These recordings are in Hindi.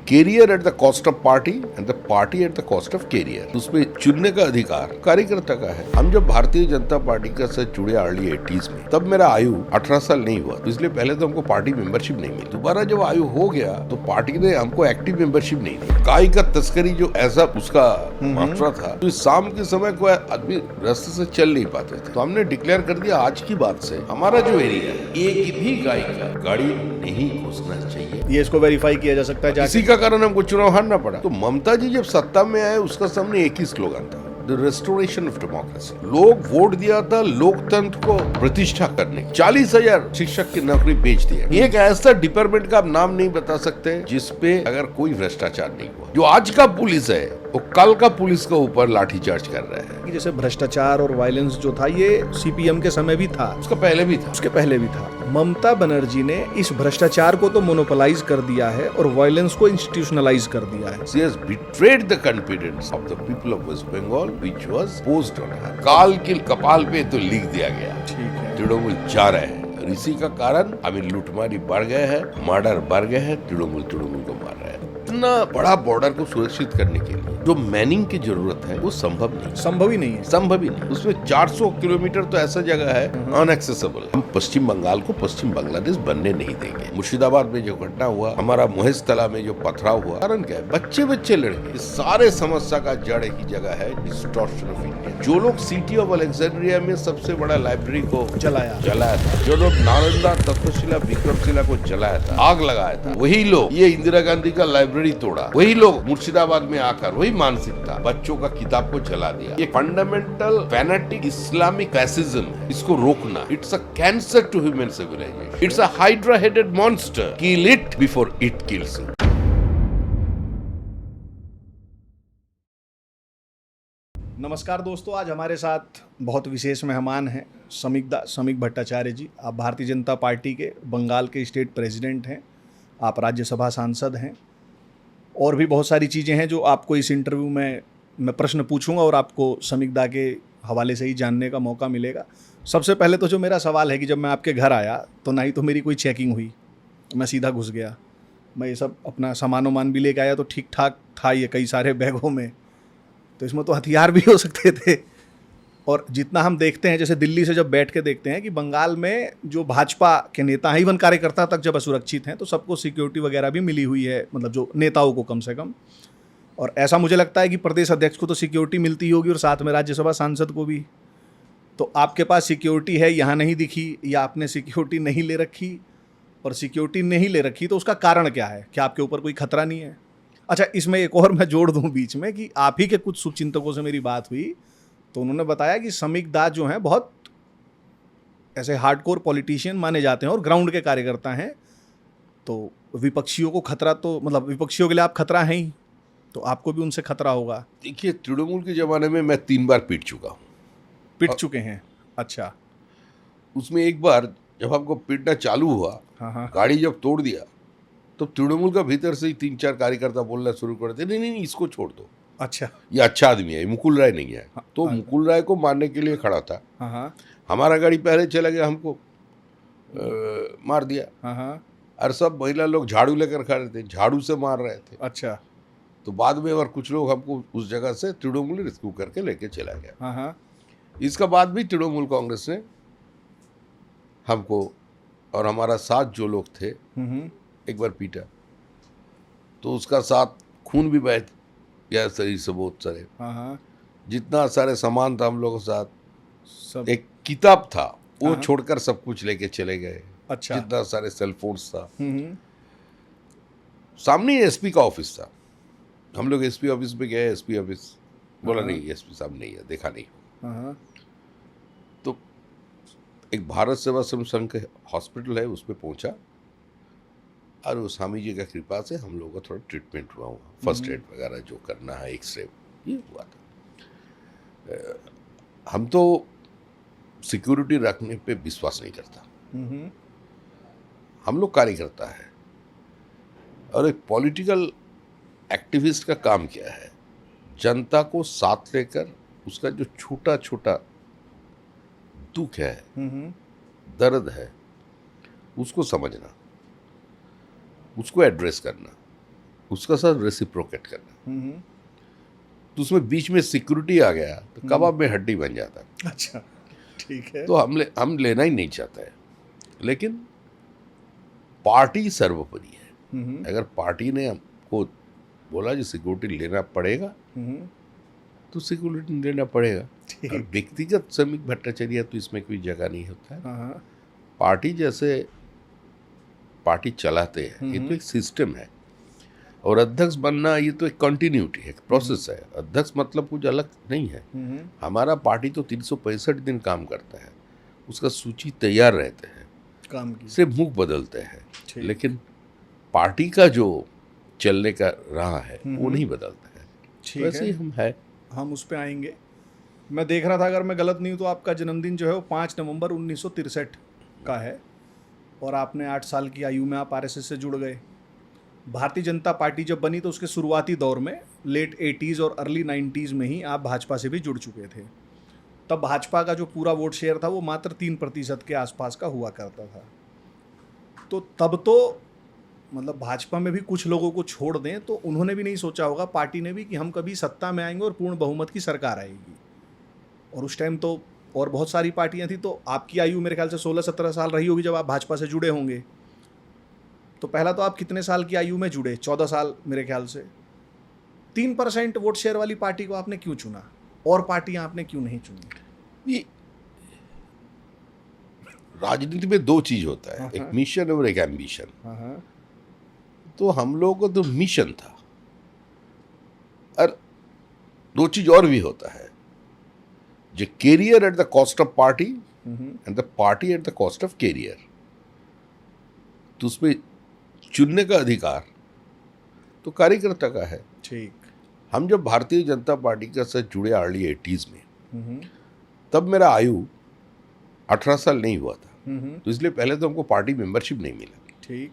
Career at the cost of party and the party at the cost of career, उसमें चुनने का अधिकार कार्यकर्ता का है। हम जब भारतीय जनता पार्टी का साथ जुड़े अर्ली 80s में, तब मेरा आयु 18 साल नहीं हुआ, तो इसलिए पहले तो हमको पार्टी मेंबरशिप नहीं मिली। दोबारा जब आयु हो गया तो पार्टी ने हमको एक्टिव मेंबरशिप नहीं दी। गाय का तस्करी जो ऐसा उसका मात्रा था, तो शाम के समय कोई आदमी रास्ते से चल नहीं पाते थे, तो हमने डिक्लेयर कर दिया आज की बात से हमारा जो एरिया है, एक भी गाय का गाड़ी नहीं घुसना चाहिए। ये इसको वेरीफाई किया जा सकता है। इसी का कारण हमको चुनाव हारना पड़ा। तो ममता जी जब सत्ता में आए, उसका सामने एक ही स्लोगन था, द रेस्टोरेशन ऑफ डेमोक्रेसी। लोग वोट दिया था लोकतंत्र को प्रतिष्ठा करने। 40,000 शिक्षक की नौकरी बेच दिया। एक ऐसा डिपार्टमेंट का आप नाम नहीं बता सकते जिसपे अगर कोई भ्रष्टाचार नहीं हुआ। जो आज का पुलिस है वो कल का पुलिस के ऊपर लाठीचार्ज कर रहा है। जैसे भ्रष्टाचार और वायलेंस जो था, ये सीपीएम के समय भी था, उसका पहले भी था। ममता बनर्जी ने इस भ्रष्टाचार को तो मोनोपोलाइज कर दिया है और वायलेंस को इंस्टीट्यूशनलाइज कर दिया है। She has betrayed the confidence of the people of West Bengal, which was posed on her. काल के कपाल पे तो लिख दिया गया, ठीक है, तृणमूल जा रहे हैं। और इसी का कारण अभी लूटमारी बढ़ गए हैं, मर्डर बढ़ गए हैं, तृणमूल को मार रहे हैं। इतना बड़ा बॉर्डर को सुरक्षित करने के लिए जो मैनिंग की जरूरत है वो संभव ही नहीं। उसमें 400 किलोमीटर तो ऐसा जगह है अनएक्सेसिबल। हम पश्चिम बंगाल को पश्चिम बांग्लादेश बनने नहीं देंगे। मुर्शिदाबाद में जो घटना हुआ, हमारा मोहेश तला में जो पथराव हुआ, कारण क्या है? बच्चे लड़के। इस सारे समस्या का जड़ एक ही जगह है, डिस्टॉर्शन ऑफ इंडिया। जो लोग सिटी ऑफ अलेक्जेंड्रिया में सबसे बड़ा लाइब्रेरी को जलाया था, जो लोग नालंदा, तक्षशिला, विक्रमशिला को जलाया था, आग लगाया था, वही लोग ये इंदिरा गांधी का लाइब्रेरी तोड़ा। वही लोग मुर्शिदाबाद में आकर वही मानसिकता, बच्चों का किताब को जला दिया। ये फंडामेंटल फैनेटिक इस्लामिक फैसिज्म है, इसको रोकना। It's a cancer to human civilization. It's a hydra headed monster. Kill it before it kills you. नमस्कार दोस्तों, आज हमारे साथ बहुत विशेष मेहमान हैं समीक भट्टाचार्य जी। आप भारतीय जनता पार्टी के बंगाल के स्टेट प्रेसिडेंट हैं, आप राज्यसभा सांसद हैं, और भी बहुत सारी चीज़ें हैं जो आपको इस इंटरव्यू में मैं प्रश्न पूछूंगा और आपको समीकदा के हवाले से ही जानने का मौका मिलेगा। सबसे पहले तो जो मेरा सवाल है कि जब मैं आपके घर आया तो ना ही तो मेरी कोई चेकिंग हुई, मैं सीधा घुस गया। मैं ये सब अपना सामान भी लेके आया तो ठीक ठाक था ये कई सारे बैगों में, तो इसमें तो हथियार भी हो सकते थे। और जितना हम देखते हैं, जैसे दिल्ली से जब बैठ के देखते हैं कि बंगाल में जो भाजपा के नेता हैं, इवन कार्यकर्ता तक जब असुरक्षित हैं, तो सबको सिक्योरिटी वगैरह भी मिली हुई है, मतलब जो नेताओं को कम से कम। और ऐसा मुझे लगता है कि प्रदेश अध्यक्ष को तो सिक्योरिटी मिलती होगी और साथ में राज्यसभा सांसद को भी। तो आपके पास सिक्योरिटी है, यहाँ नहीं दिखी, या आपने सिक्योरिटी नहीं ले रखी? और सिक्योरिटी नहीं ले रखी तो उसका कारण क्या है? क्या आपके ऊपर कोई खतरा नहीं है? अच्छा, इसमें एक और मैं जोड़ दूँ बीच में कि आप ही के कुछ शुभचिंतकों से मेरी बात हुई, तो उन्होंने बताया कि समीकदा जो हैं बहुत ऐसे हार्डकोर पॉलिटिशियन माने जाते हैं और ग्राउंड के कार्यकर्ता हैं, तो विपक्षियों को खतरा, तो मतलब विपक्षियों के लिए आप खतरा हैं ही, तो आपको भी उनसे खतरा होगा। देखिए, तृणमूल के जमाने में मैं 3 बार पीट चुका हूँ। पिट चुके हैं? अच्छा। उसमें एक बार जब हमको पीटना चालू हुआ, हाँ, गाड़ी जब तोड़ दिया, तो तृणमूल का भीतर से ही 3-4 कार्यकर्ता बोलना शुरू कर दिया, नहीं इसको छोड़ दो, अच्छा, ये अच्छा आदमी है, मुकुल राय नहीं है। तो हाँ, मुकुल राय को मारने के लिए खड़ा था। हाँ, हमारा गाड़ी पहले चला गया, हमको मार दिया। हाँ, और सब महिला लोग झाड़ू लेकर खड़े थे, झाड़ू से मार रहे थे। अच्छा, तो बाद में और कुछ लोग हमको उस जगह से तृणमूल रेस्क्यू करके लेके चला गया। हाँ, इसका बाद भी तृणमूल कांग्रेस ने हमको और हमारा साथ जो लोग थे एक बार पीटा, तो उसका साथ खून भी बह गया शरीर से बहुत सारे। हाँ, जितना सारे सामान था हम लोगों के साथ, सब। एक किताब था वो छोड़कर सब कुछ लेके चले गए। अच्छा। जितना सारे सेल फोन्स था। सामने एसपी का ऑफिस था, हम लोग एसपी ऑफिस में गए। एसपी ऑफिस बोला नहीं, एसपी साहब नहीं है, देखा नहीं। तो एक भारत सेवाश्रम संघ का हॉस्पिटल है, उसमें पहुंचा और वो स्वामी जी का कृपा से हम लोगों का थोड़ा ट्रीटमेंट हुआ, फर्स्ट एड वगैरह जो करना है, एक्सरे, ये हुआ था। हम तो सिक्योरिटी रखने पे विश्वास नहीं करता। हम लोग कार्यकर्ता है, और एक पॉलिटिकल एक्टिविस्ट का काम क्या है? जनता को साथ लेकर उसका जो छोटा छोटा दुख है, दर्द है, उसको समझना, उसको एड्रेस करना। उसका साथ रेसिप्रोकेट करना। हम्म, तो उसमें बीच में सिक्योरिटी आ गया तो कबाब में हड्डी बन जाता है। अच्छा, ठीक है। तो हम लेना ही नहीं चाहते हैं। लेकिन पार्टी सर्वोपरि है। हम्म, अगर पार्टी ने हमको बोला जी सिक्योरिटी लेना पड़ेगा हम्म, तो सिक्योरिटी लेना पड़ेगा। ठीक। और व्यक्तिगत समीक भट्टाचार्य तो इसमें कोई जगह नहीं होता है। हाँ, पार्टी जैसे पार्टी चलाते हैं, ये तो एक सिस्टम है। और अध्यक्ष बनना ये तो एक कंटिन्यूटी है, प्रोसेस है। अध्यक्ष मतलब कुछ अलग नहीं है। हमारा पार्टी तो 365 दिन काम करता है, उसका सूची तैयार रहते हैं, काम की। सिर्फ मुख बदलते हैं, ठीक। लेकिन पार्टी का जो चलने का राह है वो नहीं बदलता है। ठीक वैसे ही है, हम है। हम उस पे आएंगे। मैं देख रहा था, अगर मैं गलत नहीं हूँ तो आपका जन्मदिन जो है वो 5 नवंबर 1963 का है, और आपने 8 साल की आयु में आप आरएसएस से जुड़ गए। भारतीय जनता पार्टी जब बनी तो उसके शुरुआती दौर में लेट 80s और अर्ली 90s में ही आप भाजपा से भी जुड़ चुके थे। तब भाजपा का जो पूरा वोट शेयर था वो मात्र 3% के आसपास का हुआ करता था। तो तब तो मतलब भाजपा में भी कुछ लोगों को छोड़ दें तो उन्होंने भी नहीं सोचा होगा, पार्टी ने भी, कि हम कभी सत्ता में आएंगे और पूर्ण बहुमत की सरकार आएगी। और उस टाइम तो और बहुत सारी पार्टियां थी। तो आपकी आयु मेरे ख्याल से 16-17 साल रही होगी जब आप भाजपा से जुड़े होंगे। तो पहला तो आप कितने साल की आयु में जुड़े? 14 साल मेरे ख्याल से। 3% वोट शेयर वाली पार्टी को आपने क्यों चुना, और पार्टियां आपने क्यों नहीं चुनी? ये राजनीति में दो चीज होता है, एक मिशन और एक एम्बिशन। हाँ, तो हम लोगों को तो मिशन था, और दो चीज और भी होता है, जो career at the cost of party and the party at the cost of career. तो उसमें चुनने का अधिकार तो कार्यकर्ता का है। ठीक। हम जब भारतीय जनता पार्टी के साथ जुड़े अर्ली 80s में, तब मेरा आयु 18 साल नहीं हुआ था। तो इसलिए पहले तो हमको पार्टी मेंबरशिप नहीं मिला। ठीक।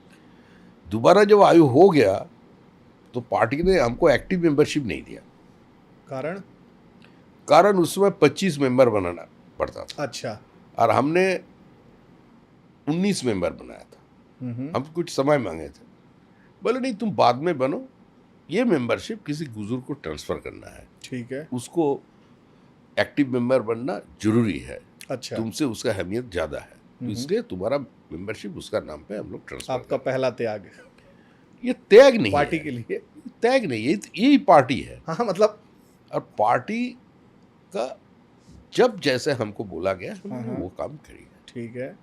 दोबारा जब आयु हो गया तो पार्टी ने हमको एक्टिव मेंबरशिप नहीं दिया। कारण उस समय 25 मेंबर बनाना पड़ता था। अच्छा। और हमने 19 मेंबर बनाया था। हम कुछ समय मांगे थे, बोले नहीं तुम बाद में बनो, ये मेंबरशिप किसी बुजुर्ग को ट्रांसफर करना है। ठीक है। उसको एक्टिव मेंबर बनना जरूरी है। अच्छा। तुमसे उसका अहमियत ज्यादा है, तो इसलिए तुम्हारा मेंबरशिप उसका नाम पे हम लोग ट्रांसफर। आपका पहला त्याग ये त्याग नहीं पार्टी है, के लिए? त्याग नहीं, यही पार्टी है। हाँ, मतलब और पार्टी का जब जैसे हमको बोला गया हमने वो काम करी। ठीक है।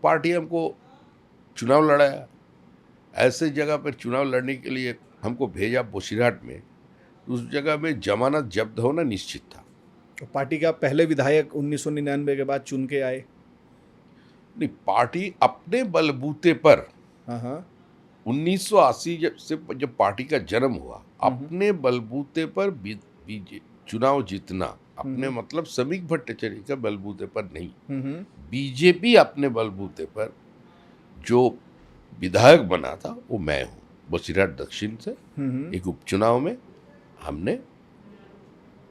पार्टी हमको चुनाव लड़ाया, ऐसे जगह पर चुनाव लड़ने के लिए हमको भेजा बोशीघाट में। उस जगह में जमानत जब्त होना निश्चित था। तो पार्टी के आप पहले विधायक 1999 के बाद चुन के आए? नहीं, पार्टी अपने बलबूते पर हाँ, 1980 जब पार्टी का जन्म हुआ, अपने बलबूते पर चुनाव जीतना, अपने मतलब समीक भट्टाचार्य के बलबूते पर नहीं। बीजेपी अपने बलबूते पर जो विधायक बना था वो मैं हूँ। बसीरहाट दक्षिण से एक उपचुनाव में हमने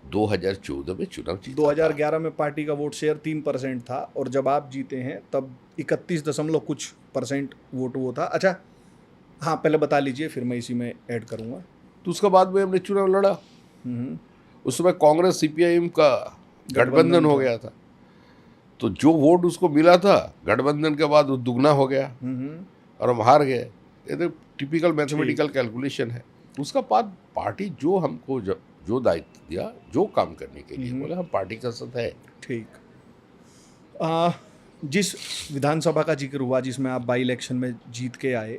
2014 में चुनाव जीता। 2011 में पार्टी का वोट शेयर 3% था, और जब आप जीते हैं तब 31% वोट वो था। अच्छा, हाँ, पहले बता लीजिए, फिर मैं इसी में ऐड करूँगा। तो उसके बाद में हमने चुनाव लड़ा। उस समय कांग्रेस सीपीआईएम का गठबंधन हो गया था। तो जो वोट उसको मिला था गठबंधन के बाद वो दुगना हो गया और हम हार गए। ये तो टिपिकल मैथमेटिकल कैलकुलेशन है। उसका बाद पार्टी जो हमको जो दायित्व दिया, जो काम करने के लिए बोले, हम पार्टी का साथ है। ठीक। जिस विधानसभा का जिक्र हुआ जिसमें आप बाई इलेक्शन में जीत के आए,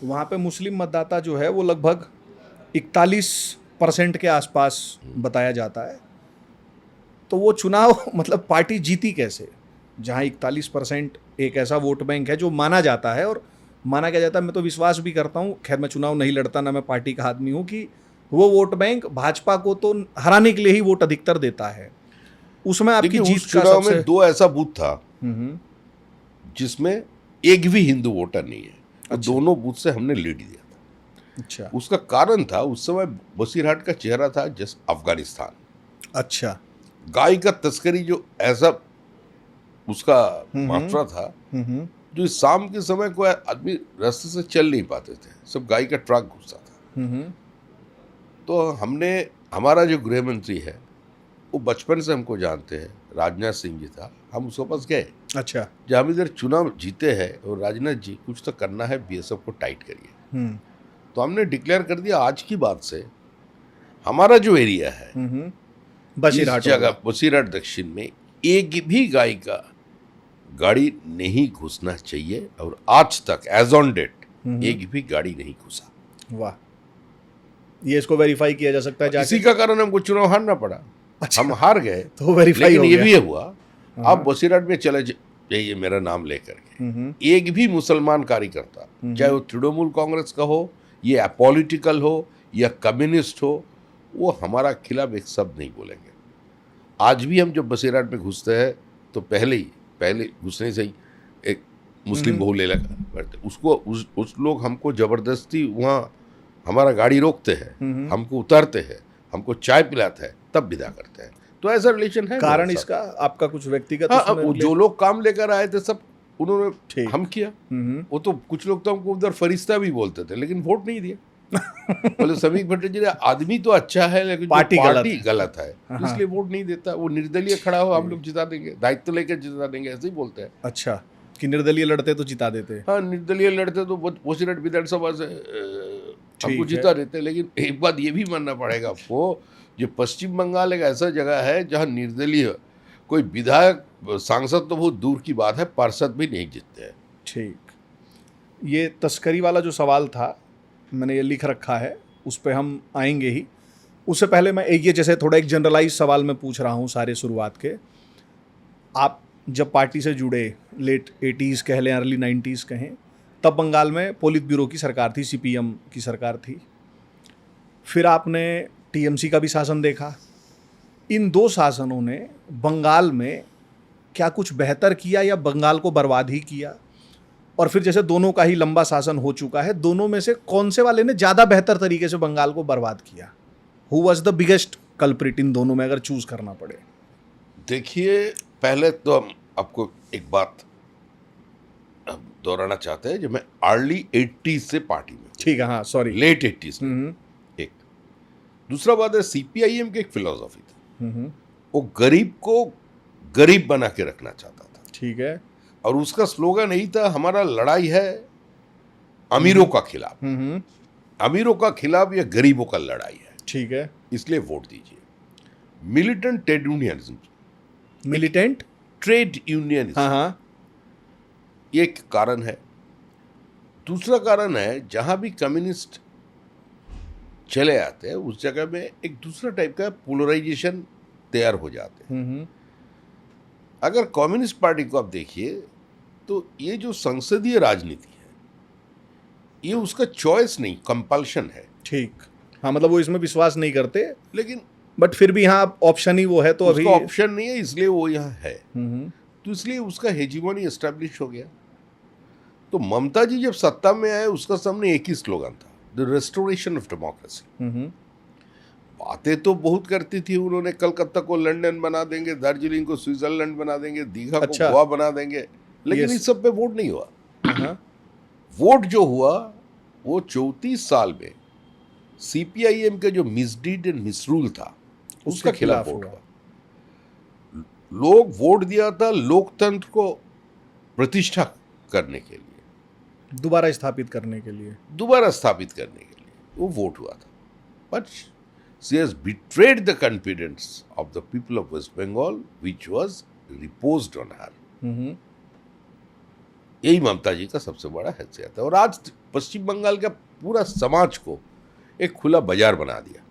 वहाँ पे मुस्लिम मतदाता जो है वो लगभग 41% के आसपास बताया जाता है। तो वो चुनाव मतलब पार्टी जीती कैसे, जहाँ 41% एक ऐसा वोट बैंक है जो माना जाता है, और माना क्या जाता है, मैं तो विश्वास भी करता हूँ, खैर मैं चुनाव नहीं लड़ता, ना मैं पार्टी का आदमी हूँ, कि वो वोट बैंक भाजपा को तो हराने के लिए ही वोट अधिकतर देता है। उसमें आपकी जीत का चुनाव सबसे में 2 ऐसा बूथ था जिसमें एक भी हिंदू वोटर नहीं है। अच्छा। दोनों बूथ से हमने लीड दिया था। अच्छा। उसका कारण था, उस समय बसीरहाट का चेहरा था जैसे अफगानिस्तान। अच्छा। गाय का तस्करी जो ऐसा उसका मात्रा था, जो शाम के समय कोई आदमी रास्ते से चल नहीं पाते थे, सब गाड़ी का ट्रक घुसा था। तो हमारा जो गृह मंत्री है वो बचपन से हमको जानते हैं, राजनाथ सिंह जी था, हम उसके पास गए। अच्छा। जब हम इधर चुनाव जीते हैं और राजनाथ जी कुछ तो करना है, बीएसएफ को टाइट करिए। तो हमने डिक्लेयर कर दिया आज की बात से हमारा जो एरिया है बसीरहाट इस जगह बसीरहाट दक्षिण में एक भी गाड़ी नहीं घुसना चाहिए, और आज तक एज ऑन डेट एक भी गाड़ी नहीं घुसा। वाह, ये इसको वेरीफाई किया जा सकता है जाके? इसी का कारण हमको चुनाव हारना पड़ा। अच्छा। हम हार गए तो वेरीफाई लेकिन हो ये गया। भी हुआ, आप बसीरहाट में चले जाइए मेरा नाम लेकर के, एक भी मुसलमान कार्यकर्ता, चाहे वो तृणमूल कांग्रेस का हो या अपॉलिटिकल हो या कम्युनिस्ट हो, वो हमारा खिलाफ एक शब्द नहीं बोलेंगे। आज भी हम जब बसीरहाट में घुसते हैं तो पहले घुसने से ही एक मुस्लिम बहु ले लगा करते, उसको उस लोग हमको जबरदस्ती वहाँ हमारा गाड़ी रोकते हैं, हमको उतारते हैं, हमको चाय पिलाते हैं, तब विदा करते हैं। तो ऐसा रिलेशन है। कारण इसका आपका कुछ व्यक्तिगत? हाँ, जो लोग काम लेकर आए थे सब उन्होंने हम किया। वो तो कुछ लोग तो हमको उधर फरिश्ता भी बोलते थे, लेकिन वोट नहीं दिया। बोले समीक भट्टाचार्य आदमी तो अच्छा है लेकिन पार्टी गलत है, इसलिए वोट नहीं देता। वो निर्दलीय खड़ा हो, हम लोग जिता देंगे, दायित्व लेकर जिता देंगे, ऐसे ही बोलते हैं। अच्छा, कि निर्दलीय लड़ते तो जिता देते? हाँ, निर्दलीय लड़ते तो बसीरहाट विधानसभा से हमको जिता देते। लेकिन एक बात ये भी मानना पड़ेगा आपको, जो पश्चिम बंगाल एक ऐसा जगह है जहाँ निर्दलीय कोई विधायक सांसद तो बहुत दूर की बात है, पार्षद भी नहीं जीतते हैं। ठीक, ये तस्करी वाला जो सवाल था मैंने ये लिख रखा है, उस पर हम आएंगे ही। उससे पहले मैं ये जैसे थोड़ा एक जनरलाइज सवाल मैं पूछ रहा हूँ सारे शुरुआत के। आप जब पार्टी से जुड़े, लेट 80s कह लें, अर्ली 90s कहें, तब बंगाल में पोलित ब्यूरो की सरकार थी, CPM की सरकार थी। फिर आपने TMC का भी शासन देखा। इन दो शासनों ने बंगाल में क्या कुछ बेहतर किया या बंगाल को बर्बाद ही किया? और फिर जैसे दोनों का ही लंबा शासन हो चुका है, दोनों में से कौन से वाले ने ज़्यादा बेहतर तरीके से बंगाल को बर्बाद किया? Who was the biggest culprit in दोनों में, अगर चूज करना पड़े? देखिए, पहले तो हम आपको एक बात दोहराना चाहते हैं, जब मैं अर्ली 80s से पार्टी में, ठीक है, हाँ सॉरी, लेट 80s में। एक दूसरा बात है, CPIM की एक फिलोसॉफी थी, वो गरीब को गरीब बना के रखना चाहता था। ठीक है। और उसका स्लोगन यही था, हमारा लड़ाई है अमीरों का खिलाफ, अमीरों का खिलाफ या गरीबों का लड़ाई है। ठीक है, इसलिए वोट दीजिए। Militant trade unionism, militant trade unionism, हाँ, ये एक कारण है। दूसरा कारण है, जहां भी कम्युनिस्ट चले आते हैं उस जगह में एक दूसरा टाइप का पोलराइजेशन तैयार हो जाते हैं। अगर कम्युनिस्ट पार्टी को आप देखिए तो ये जो संसदीय राजनीति है, ये उसका चॉइस नहीं, कंपल्शन है। ठीक, हाँ, मतलब वो इसमें विश्वास नहीं करते, लेकिन बट फिर भी हाँ ऑप्शन ही वो है, तो अभी ऑप्शन नहीं है, इसलिए वो यहाँ है। तो इसलिए उसका हेजीमोनी एस्टेब्लिश हो गया। तो ममता जी जब सत्ता में आए, उसका सामने एक ही स्लोगन था, द रेस्टोरेशन ऑफ डेमोक्रेसी। बातें तो बहुत करती थी उन्होंने, कलकत्ता को लंदन बना देंगे, दार्जिलिंग को स्विट्जरलैंड बना देंगे, दीघा को गोवा बना देंगे, लेकिन इस सब पे वोट नहीं हुआ। वोट जो हुआ वो 34 साल में CPIM का जो मिसडीड एंड मिसरूल था उसका खिलाफ वोट हुआ। लोग वोट दिया था लोकतंत्र को प्रतिष्ठा करने के लिए, दोबारा स्थापित करने के लिए, वो वोट हुआ था। But she has betrayed the confidence of the people of West Bengal, which was reposed on her. यही ममता जी का सबसे बड़ा हैसियत है। और आज पश्चिम बंगाल का पूरा समाज को एक खुला बाजार बना दिया।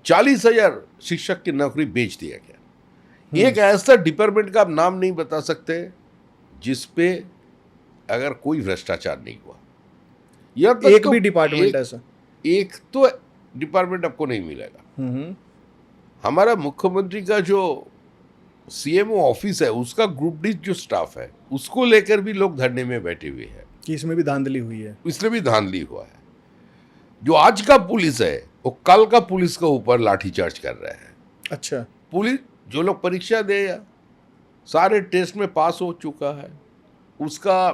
40,000 शिक्षक की नौकरी बेच दिया गया। एक ऐसा डिपार्टमेंट का आप नाम नहीं बता सकते जिसपे अगर कोई भ्रष्टाचार नहीं हुआ, या एक भी डिपार्टमेंट ऐसा, एक तो डिपार्टमेंट आपको नहीं मिलेगा। हमारा मुख्यमंत्री का जो CMO ऑफिस है, उसका ग्रुप डी जो स्टाफ है, उसको लेकर भी लोग धरने में बैठे हुए हैं कि इसमें भी धांधली हुई है, इसमें भी धांधली हुआ है। जो आज का पुलिस है वो कल का पुलिस के ऊपर लाठीचार्ज कर रहे हैं। अच्छा, पुलिस जो लोग परीक्षा दे या सारे टेस्ट में पास हो चुका है, उसका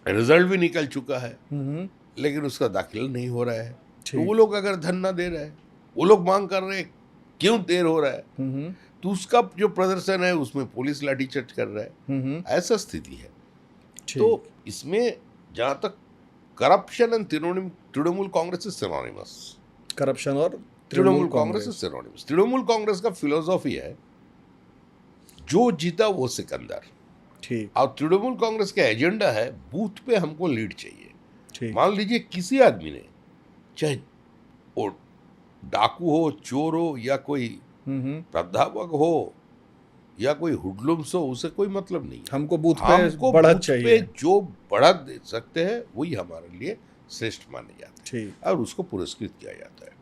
रिजल्ट भी निकल चुका है, हम्म, लेकिन उसका दाखिला नहीं हो रहा है। तो ठीक। वो लोग अगर धरना दे रहे हैं, वो लोग मांग कर रहे हैं, क्यों देर हो रहा है, हम्म, तो उसका जो प्रदर्शन है उसमें पुलिस लाठीचार्ज कर रहा है। हम्म, ऐसा स्थिति है। ठीक। तो इसमें जहां तक corruption and Trinamool Congress is synonymous, corruption और तृणमूल कांग्रेस इज सिनोनिमस। तृणमूल कांग्रेस का फिलोसॉफी है जो जीता वो सिकंदर, ठीक और तृणमूल कांग्रेस का एजेंडा है बूथ पे हमको लीड चाहिए। ठीक। मान लीजिए किसी आदमी ने, चाहे वो डाकू हो, चोर हो, या कोई हम्म, प्राध्यापक हो, या कोई हुडलुम्स हो, उसे कोई मतलब नहीं है। हमको बूथ पे हमको बढ़त बूथ चाहिए। पे जो बढ़त दे सकते हैं वही हमारे लिए श्रेष्ठ माने जाते ठीक। हैं और उसको पुरस्कृत किया जाता है।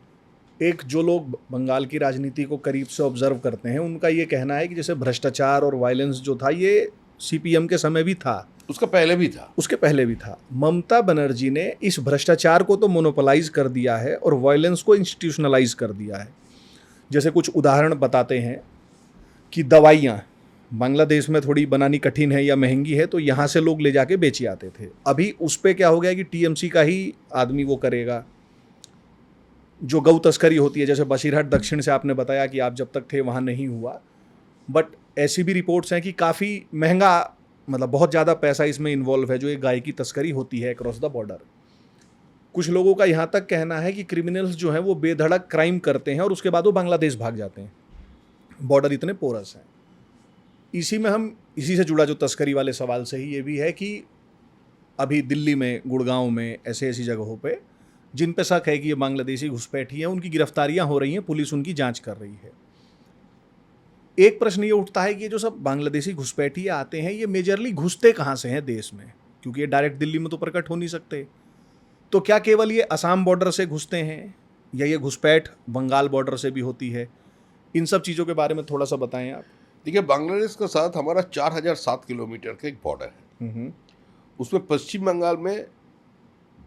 एक जो लोग बंगाल की राजनीति को करीब से ऑब्जर्व करते हैं उनका ये कहना है कि जैसे भ्रष्टाचार और वायलेंस जो था ये सीपीएम के समय भी था, उसका पहले भी था। उसके पहले भी था। ममता बनर्जी ने इस भ्रष्टाचार को तो मोनोपोलाइज कर दिया है और वायलेंस को इंस्टीट्यूशनलाइज कर दिया है। जैसे कुछ उदाहरण बताते हैं कि दवाइयाँ बांग्लादेश में थोड़ी बनानी कठिन है या महंगी है तो यहाँ से लोग ले जाके बेची आते थे। अभी उस पर क्या हो गया कि टीएमसी का ही आदमी वो करेगा। जो गौ तस्करी होती है, जैसे बशीरहाट दक्षिण से आपने बताया कि आप जब तक थे वहाँ नहीं हुआ, बट ऐसी भी रिपोर्ट्स हैं कि काफ़ी महंगा, मतलब बहुत ज़्यादा पैसा इसमें इन्वॉल्व है जो एक गाय की तस्करी होती है अक्रॉस द बॉर्डर। कुछ लोगों का यहाँ तक कहना है कि क्रिमिनल्स जो हैं वो बेधड़क क्राइम करते हैं और उसके बाद वो बांग्लादेश भाग जाते हैं, बॉर्डर इतने पोरस हैं। इसी से जुड़ा जो तस्करी वाले सवाल से ही ये भी है कि अभी दिल्ली में, गुड़गांव में, ऐसी जगहों पे जिन पे शक है कि ये बांग्लादेशी घुसपैठी हैं उनकी गिरफ्तारियां हो रही हैं, पुलिस उनकी जांच कर रही है। एक प्रश्न ये उठता है कि ये जो सब बांग्लादेशी घुसपैठिए आते हैं ये मेजरली घुसते कहाँ से हैं देश में, क्योंकि ये डायरेक्ट दिल्ली में तो प्रकट हो नहीं सकते। तो क्या केवल ये असम बॉर्डर से घुसते हैं या ये घुसपैठ बंगाल बॉर्डर से भी होती है? इन सब चीज़ों के बारे में थोड़ा सा बताएं आप। देखिए, बांग्लादेश के साथ हमारा 4007 किलोमीटर का एक बॉर्डर है। उसमें पश्चिम बंगाल में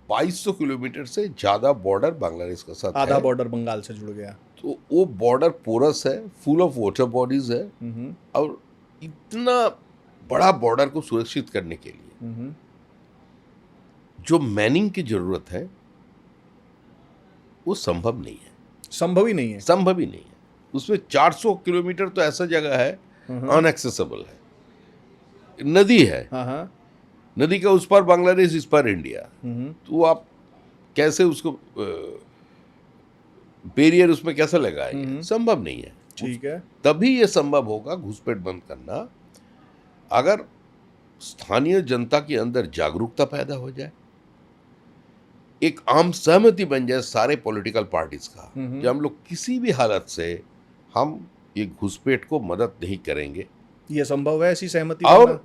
2200 किलोमीटर से ज्यादा बॉर्डर बांग्लादेश के साथ आधा है। बॉर्डर बंगाल से जुड़ गया। तो वो बॉर्डर पोरस है, फुल ऑफ वाटर बॉडीज है, और इतना बड़ा बॉर्डर को सुरक्षित करने के लिए जो मैनिंग की जरूरत है वो संभव नहीं है। संभव ही नहीं है। संभव ही नहीं है। उसमें 400 किलोमीटर तो ऐसा जगह है अनएक्सेसिबल है। नदी है, हाँ हाँ। नदी का उस पार बांग्लादेश, इस पार इंडिया, तो आप कैसे उसको बैरियर उसमें कैसे लगाएंगे? संभव नहीं है। ठीक है। तभी ये संभव होगा घुसपैठ बंद करना अगर स्थानीय जनता के अंदर जागरूकता पैदा हो जाए, एक आम सहमति बन जाए सारे पॉलिटिकल पार्टीज का कि हम लोग किसी भी हालत से हम ये घुसपैठ को मदद नहीं करेंगे। ये संभव है ऐसी सहमति और बनना?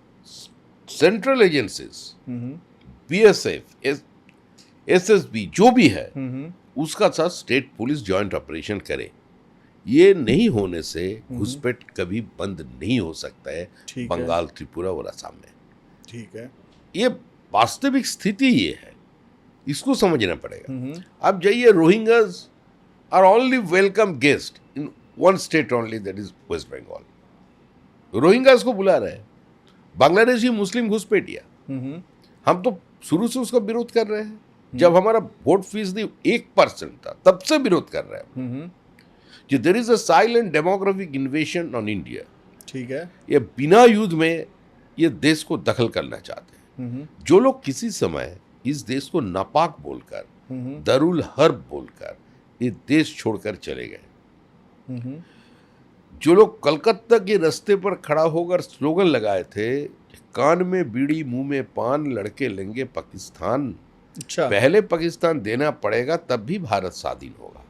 सेंट्रल एजेंसीज, बीएसएफ, एसएसबी जो भी है उसका साथ स्टेट पुलिस जॉइंट ऑपरेशन करे। ये नहीं होने से घुसपैठ कभी बंद नहीं हो सकता है बंगाल, त्रिपुरा और असम में। ठीक है। ये वास्तविक स्थिति ये है, इसको समझना पड़ेगा। अब जाइए, Rohingyas are only welcome guest in one state only, that is West Bengal. Rohingyas को बुला रहे हैं बांग्लादेशी मुस्लिम घुसपैठिया। हम तो शुरू से उसका विरोध कर रहे हैं। जब हमारा वोट फीसदी 1% था तब से विरोध कर रहे हैं कि there is a silent demographic invasion on India. ठीक है। ये बिना युद्ध में ये देश को दखल करना चाहते हैं। जो लोग किसी समय इस देश को नापाक बोलकर, दरुल हर्ब बोलकर ये देश छोड़कर चले गए, जो लोग कलकत्ता के रास्ते पर खड़ा होकर स्लोगन लगाए थे, कान में बीड़ी मुंह में पान, लड़के लेंगे पाकिस्तान, अच्छा, पहले पाकिस्तान देना पड़ेगा तब भी भारत स्वाधीन होगा।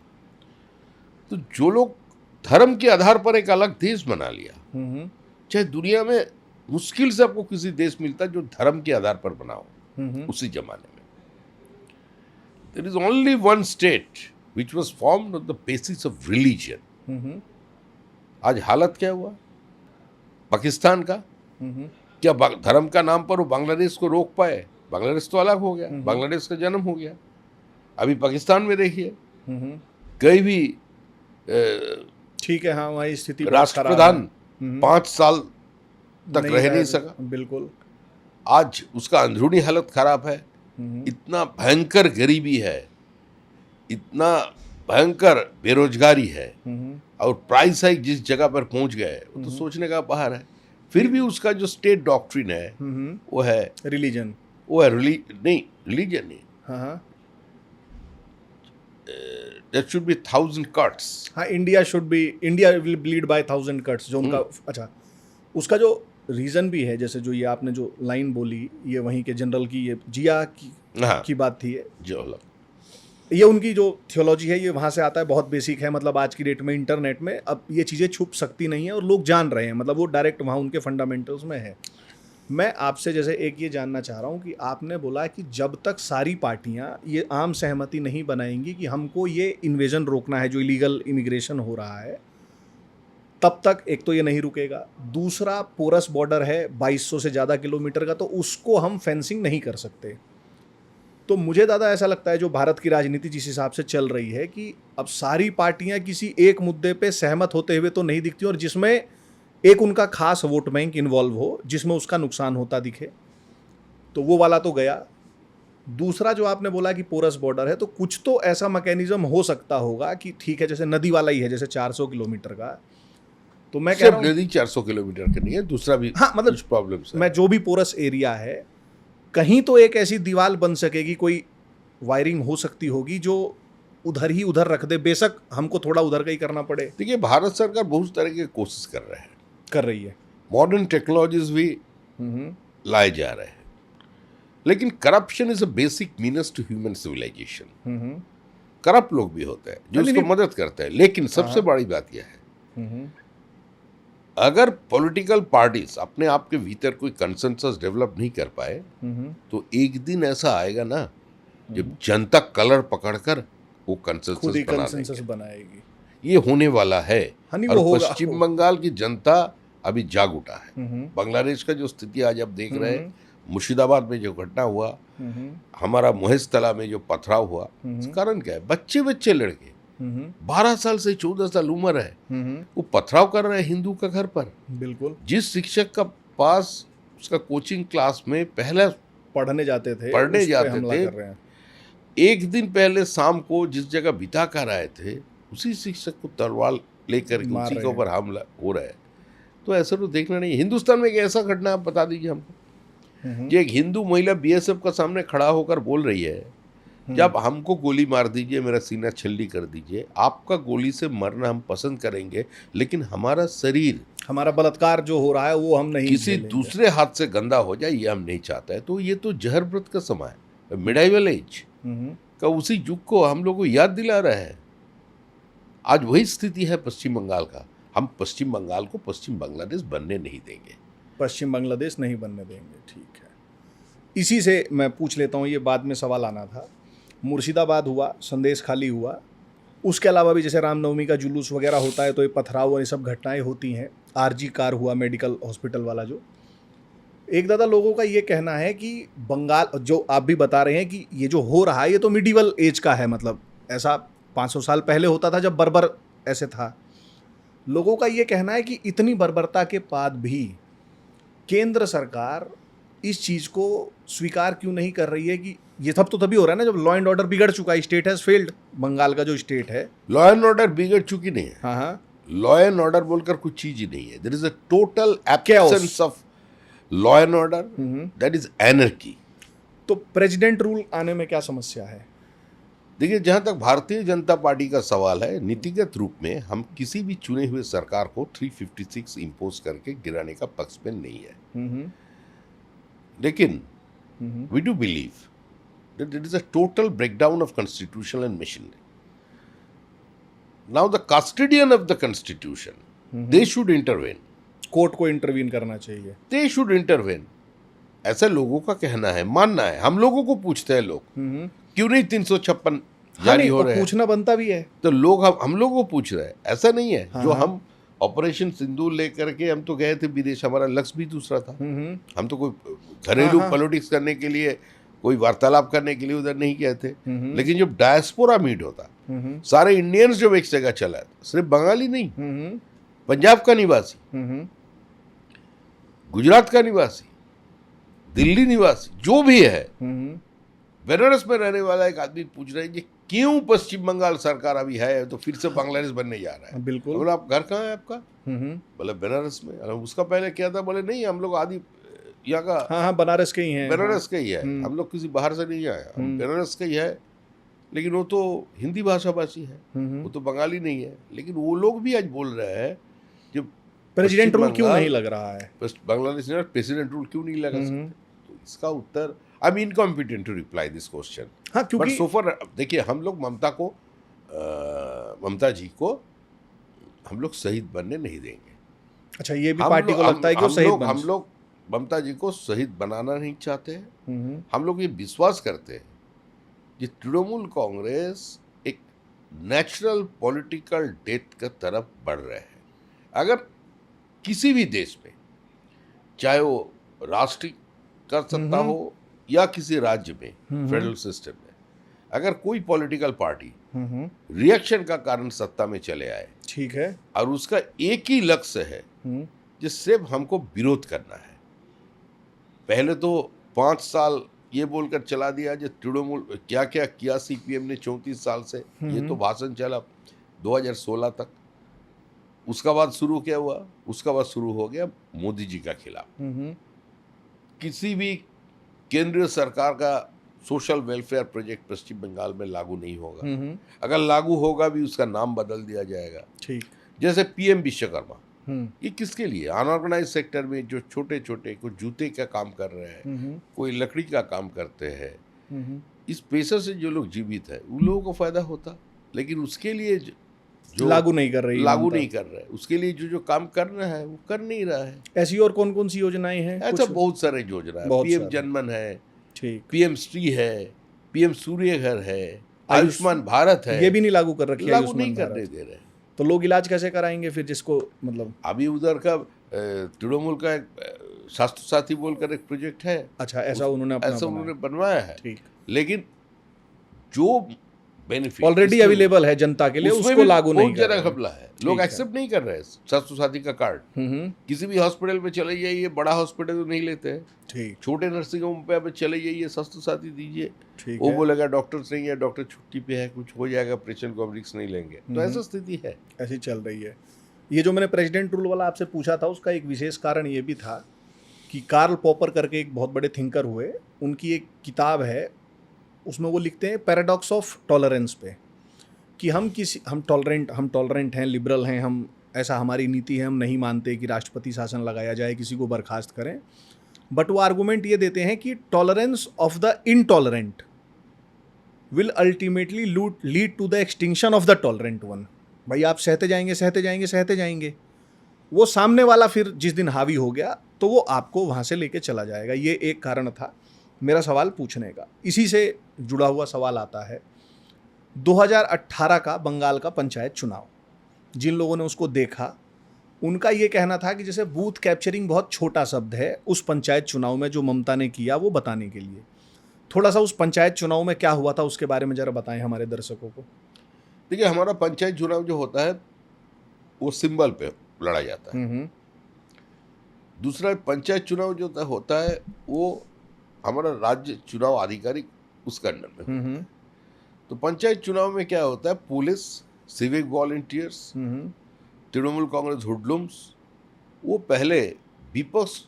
तो जो लोग धर्म के आधार पर एक अलग देश बना लिया, चाहे दुनिया में मुश्किल से आपको किसी देश मिलता जो धर्म के आधार पर बनाओ उसी जमाने में। There is only one state which was formed on the basis of religion. आज हालत क्या हुआ पाकिस्तान का? क्या धर्म का नाम पर वो बांग्लादेश को रोक पाए? बांग्लादेश तो अलग हो गया, बांग्लादेश का जन्म हो गया। अभी पाकिस्तान में देखिए, कहीं भी ठीक है, हाँ, वही स्थिति राष्ट्रप्रधान 5 साल तक रह नहीं सका। बिल्कुल। आज उसका अंदरूनी हालत खराब है, इतना भयंकर गरीबी है, इतना भयंकर बेरोजगारी है, और प्राइस हाइक जिस जगह पर पहुंच गए वो तो सोचने का बाहर है। फिर भी उसका जो स्टेट डॉक्ट्रिन है वो है रिलीजन, नहीं, रिलीजन नहीं, हाँ, देयर शुड बी 1000 कट्स। हाँ, India will bleed by 1000 cuts, जो उनका अच्छा, उसका जो रीजन भी है, जैसे जो ये आपने जो लाइन बोली, ये वहीं के जनरल की, ये जिया की बात थी, ये उनकी जो थियोलॉजी है, ये वहाँ से आता है, बहुत बेसिक है। मतलब आज की डेट में इंटरनेट में अब ये चीज़ें छुप सकती नहीं है और लोग जान रहे हैं, मतलब वो डायरेक्ट वहाँ उनके फंडामेंटल्स में है। मैं आपसे जैसे एक ये जानना चाह रहा हूँ कि आपने बोला कि जब तक सारी पार्टियाँ ये आम सहमति नहीं बनाएंगी कि हमको ये इन्वेजन रोकना है, जो इलीगल इमिग्रेशन हो रहा है, तब तक एक तो ये नहीं रुकेगा। दूसरा, पोरस बॉर्डर है 2200 से ज़्यादा किलोमीटर का, तो उसको हम फेंसिंग नहीं कर सकते। तो मुझे दादा ऐसा लगता है, जो भारत की राजनीति जिस हिसाब से चल रही है, कि अब सारी पार्टियां किसी एक मुद्दे पे सहमत होते हुए तो नहीं दिखती, और जिसमें एक उनका खास वोट बैंक इन्वॉल्व हो, जिसमें उसका नुकसान होता दिखे, तो वो वाला तो गया। दूसरा जो आपने बोला कि पोरस बॉर्डर है, तो कुछ तो ऐसा मैकेनिज्म हो सकता होगा कि ठीक है, जैसे नदी वाला ही है, जैसे 400 किलोमीटर का, तो मैं कह रहा हूँ नदी 400 किलोमीटर का नहीं है, दूसरा भी हाँ, मतलब प्रॉब्लम्स है। मैं जो भी पोरस एरिया है, कहीं तो एक ऐसी दीवार बन सकेगी, कोई वायरिंग हो सकती होगी जो उधर ही उधर रख दे, बेशक हमको थोड़ा उधर का ही करना पड़े। देखिए, भारत सरकार बहुत तरह की कोशिश कर रही है, मॉडर्न टेक्नोलॉजीज भी लाए जा रहे हैं, लेकिन corruption is a basic means to human civilization. Corrupt लोग भी होते हैं जो उसको मदद करते हैं, लेकिन सबसे बड़ी बात यह है, अगर पॉलिटिकल पार्टीज अपने आप के भीतर कोई कंसेंसस डेवलप नहीं कर पाए, तो एक दिन ऐसा आएगा ना जब जनता कलर पकड़कर वो कंसेंसस बनाएगी। ये होने वाला है। और वो पश्चिम बंगाल की जनता अभी जाग उठा है। बांग्लादेश का जो स्थिति आज आप देख रहे हैं, मुर्शिदाबाद में जो घटना हुआ, हमारा मोहेश तला में जो पथराव हुआ, कारण क्या है? बच्चे लड़के 12 साल से 14 साल उम्र है, वो पथराव कर रहे हैं हिंदू का घर पर। बिल्कुल। जिस शिक्षक का पास उसका कोचिंग क्लास में पहले पढ़ने जाते थे, एक दिन पहले शाम को जिस जगह बिता कर आए थे, उसी शिक्षक को तलवार लेकर उसी के ऊपर हमला हो रहा है। तो ऐसा तो देखना नहीं। हिंदुस्तान में एक ऐसा घटना आप बता दीजिए हमको, कि एक हिंदू महिला बीएसएफ का सामने खड़ा होकर बोल रही है, जब हमको गोली मार दीजिए, मेरा सीना छल्ली कर दीजिए, आपका गोली से मरना हम पसंद करेंगे, लेकिन हमारा शरीर, हमारा बलात्कार जो हो रहा है वो हम नहीं, किसी दूसरे हाथ से गंदा हो जाए, ये हम नहीं चाहते हैं। तो ये तो जहर व्रत का समय है, मिडाइवल एज का उसी युग को हम लोग को याद दिला रहा है। आज वही स्थिति है पश्चिम बंगाल का। हम पश्चिम बंगाल को पश्चिम बांग्लादेश बनने नहीं देंगे, पश्चिम बांग्लादेश नहीं बनने देंगे। ठीक है, इसी से मैं पूछ लेता हूँ, ये बाद में सवाल आना था। मुर्शिदाबाद हुआ, संदेश खाली हुआ, उसके अलावा भी जैसे रामनवमी का जुलूस वगैरह होता है, तो ये पथराव और ये सब घटनाएं होती हैं। आरजी कार हुआ, मेडिकल हॉस्पिटल वाला जो, एक दादा लोगों का ये कहना है कि बंगाल, जो आप भी बता रहे हैं कि ये जो हो रहा है ये तो मिडिवल एज का है, मतलब ऐसा 500 साल पहले होता था जब बर्बर ऐसे था। लोगों का ये कहना है कि इतनी बर्बरता के बाद भी केंद्र सरकार इस चीज़ को स्वीकार क्यों नहीं कर रही है, कि ये सब तो तभी हो रहा है ना जब लॉ एंड ऑर्डर बिगड़ चुका है। स्टेट हैज फेल्ड, बंगाल का जो स्टेट है। लॉ एंड ऑर्डर बिगड़ चुकी नहीं है। हाँ, लॉ एंड ऑर्डर बोलकर कुछ चीज ही नहीं है। There is a total absence of law and order, that is anarchy. तो प्रेसिडेंट रूल आने में क्या समस्या है? देखिए, जहां तक भारतीय जनता पार्टी का सवाल है, नीतिगत रूप में हम किसी भी चुने हुए सरकार को 356 इम्पोज करके गिराने का पक्ष में नहीं है, लेकिन we do believe that it is a total breakdown of constitutional and machinery. Now the custodian of the constitution, they should intervene. Court को इंटरवीन करना चाहिए। They should intervene. ऐसा लोगों का कहना है, मानना है। हम लोगों को पूछते हैं लोग, क्यों नहीं 356 जारी हो रहे हैं? पूछना बनता भी है। तो लोग हम लोगों को पूछ रहे हैं। ऐसा नहीं है जो हम ऑपरेशन सिंदूर लेकर के हम तो गए थे विदेश, हमारा लक्ष्य भी दूसरा था। हम तो कोई घरेलू पॉलिटिक्स करने के लिए, कोई वार्तालाप करने के लिए उधर नहीं गए थे। लेकिन जब डायस्पोरा मीट होता, सारे इंडियंस जब एक जगह चला, सिर्फ बंगाली नहीं, पंजाब का निवासी, गुजरात का निवासी, दिल्ली निवासी जो भी है, हम्म, बनारस में रहने वाला एक आदमी पूछ रहे हैं कि क्यों पश्चिम बंगाल सरकार अभी है तो फिर से बांग्लादेश बनने जा रहा है। बिल्कुल। बोले आप घर कहाँ है आपका? हम्म, बोले बनारस में। अरे उसका पहले क्या था? बोले नहीं, हम लोग आदि यहाँ का हाँ हाँ, बनारस के ही हैं। बनारस का ही है, हम्म। हम लोग किसी बाहर से नहीं आए, हम हम्म। बनारस का ही है। लेकिन वो तो हिंदी भाषा भाषी है, हम्म। वो तो बंगाली नहीं है। लेकिन वो लोग भी आज बोल रहे हैं कि प्रेसिडेंट पश्चिम रूल क्यों बंगाल- नहीं लग रहा है? बांग्लादेश ने प्रेसिडेंट रूल क्यों नहीं लगा हम्म। सकते? तो इसका उत्तर, I am incompetent to reply this question. हाँ, बट क्योंकि सो फॉर देखिए, हम लोग ममता जी को हम लोग शहीद बनने नहीं देंगे। अच्छा, ये भी हम पार्टी को लोग- लगता है कि वो शहीद बन हम लोग ममता जी को शहीद बनाना नहीं चाहते हैं। हम्म। हम लोग ये विश्वास करते हैं कि तृणमूल कांग्रेस एक नेचुरल पॉलिटिकल डेथ की तरफ बढ़ रहे हैं। अगर किसी भी देश में, चाहे वो राष्ट्रीय का सत्ता हो या किसी राज्य में, फेडरल सिस्टम में, अगर कोई पॉलिटिकल पार्टी रिएक्शन का कारण सत्ता में चले आए ठीक है। और उसका एक ही लक्ष्य है कि सिर्फ हमको विरोध करना है। पहले तो 5 साल ये बोलकर चला दिया जो तृणमूल क्या क्या किया सीपीएम ने 34 साल से, ये तो भाषण चला 2016 तक। उसका बाद शुरू क्या हुआ? उसका बाद शुरू हो गया मोदी जी का खिलाफ। किसी भी केंद्रीय सरकार का सोशल वेलफेयर प्रोजेक्ट पश्चिम बंगाल में लागू नहीं होगा। अगर लागू होगा भी उसका नाम बदल दिया जाएगा। ठीक। जैसे पीएम विश्वकर्मा, ये किसके लिए? अनऑर्गेनाइज सेक्टर में जो छोटे छोटे कोई जूते का काम कर रहे हैं, कोई लकड़ी का काम करते हैं, इस पेशे से जो लोग जीवित है उन लोगों को फायदा होता। लेकिन उसके लिए जो लागू नहीं कर रही है लागू ममता। नहीं कर रहे, उसके लिए जो जो काम करना है वो कर नहीं रहा है। ऐसी और कौन कौन सी योजनाएं हैं? ऐसा कुछ? बहुत सारे योजना है। बहुत पीएम सारे। जनमन है, ठीक। पीएम श्री है, पीएम सूर्य घर है, आयुष्मान भारत है। ये भी नहीं लागू कर रखी है लागू आयुष्मान नहीं करने भारत। दे रहे। तो लोग इलाज कैसे कराएंगे फिर, जिसको मतलब? अभी उधर का तृणमूल का एक स्वास्थ्य साथी बोलकर एक प्रोजेक्ट है। अच्छा, ऐसा उन्होंने अपना ऐसा बनाया। उन्होंने बनवाया है। ठीक। लेकिन जो बेनिफिट ऑलरेडी अवेलेबल है जनता के लिए, उसको लागू नहीं कर जरा रहे हैं। घपला है। लोग ठीक है। एक्सेप्ट नहीं कर रहे हैं स्वास्थ्य साथी का कार्ड। किसी भी हॉस्पिटल में चले जाइए, बड़ा हॉस्पिटल तो नहीं लेते हैं, ठीक। छोटे नर्सिंग होम पे आप चले जाइए, स्वास्थ्य साथी दीजिए, ठीक वो है। बोलेगा डॉक्टर नहीं है, डॉक्टर छुट्टी पे है, कुछ हो जाएगा पेशेंट को, हम रिस्क नहीं लेंगे। तो ऐसा स्थिति है। ऐसी चल रही है। ये जो मैंने प्रेसिडेंट रूल वाला आपसे पूछा था, उसका एक विशेष कारण ये भी था कि कार्ल पॉपर करके एक बहुत बड़े थिंकर हुए, उनकी एक किताब है, उसमें वो लिखते हैं पैराडॉक्स ऑफ टॉलरेंस पे, कि हम टॉलरेंट हैं, लिबरल हैं, हम ऐसा हमारी नीति है, हम नहीं मानते कि राष्ट्रपति शासन लगाया जाए, किसी को बर्खास्त करें। बट वो आर्गूमेंट ये देते हैं कि tolerance of the intolerant will ultimately lead to the extinction of the tolerant one. भाई आप सहते जाएंगे, वो सामने वाला फिर जिस दिन हावी हो गया तो वो आपको वहाँ से लेके चला जाएगा। ये एक कारण था मेरा सवाल पूछने का। इसी से जुड़ा हुआ सवाल आता है 2018 का बंगाल का पंचायत चुनाव। जिन लोगों ने उसको देखा, उनका ये कहना था कि जैसे बूथ कैप्चरिंग बहुत छोटा शब्द है उस पंचायत चुनाव में जो ममता ने किया, वो बताने के लिए थोड़ा सा उस पंचायत चुनाव में क्या हुआ था उसके बारे में जरा बताएं हमारे दर्शकों को। देखिए, हमारा पंचायत चुनाव जो होता है वो सिंबल पे लड़ा जाता है। दूसरा, पंचायत चुनाव जो होता है वो हमारा राज्य चुनाव आधिकारिक उसके अंडर में। तो पंचायत चुनाव में क्या होता है, police, civic volunteers, Trinamool Congress hoodlums, वो पहले विपक्ष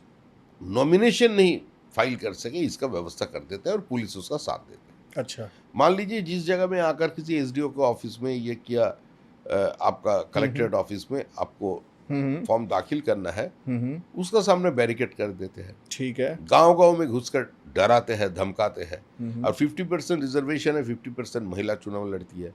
नॉमिनेशन नहीं फाइल कर सके इसका व्यवस्था कर देते हैं और पुलिस उसका साथ देते हैं। अच्छा। मान लीजिए जिस जगह में आकर किसी एसडीओ के ऑफिस में ये किया, आपका कलेक्ट्रेट ऑफिस में आपको फॉर्म दाखिल करना है, उसका सामने बैरिकेड कर देते हैं। ठीक है। गांव में घुसकर डराते हैं, धमकाते हैं। और 50% रिजर्वेशन है, 50% महिला चुनाव लड़ती है।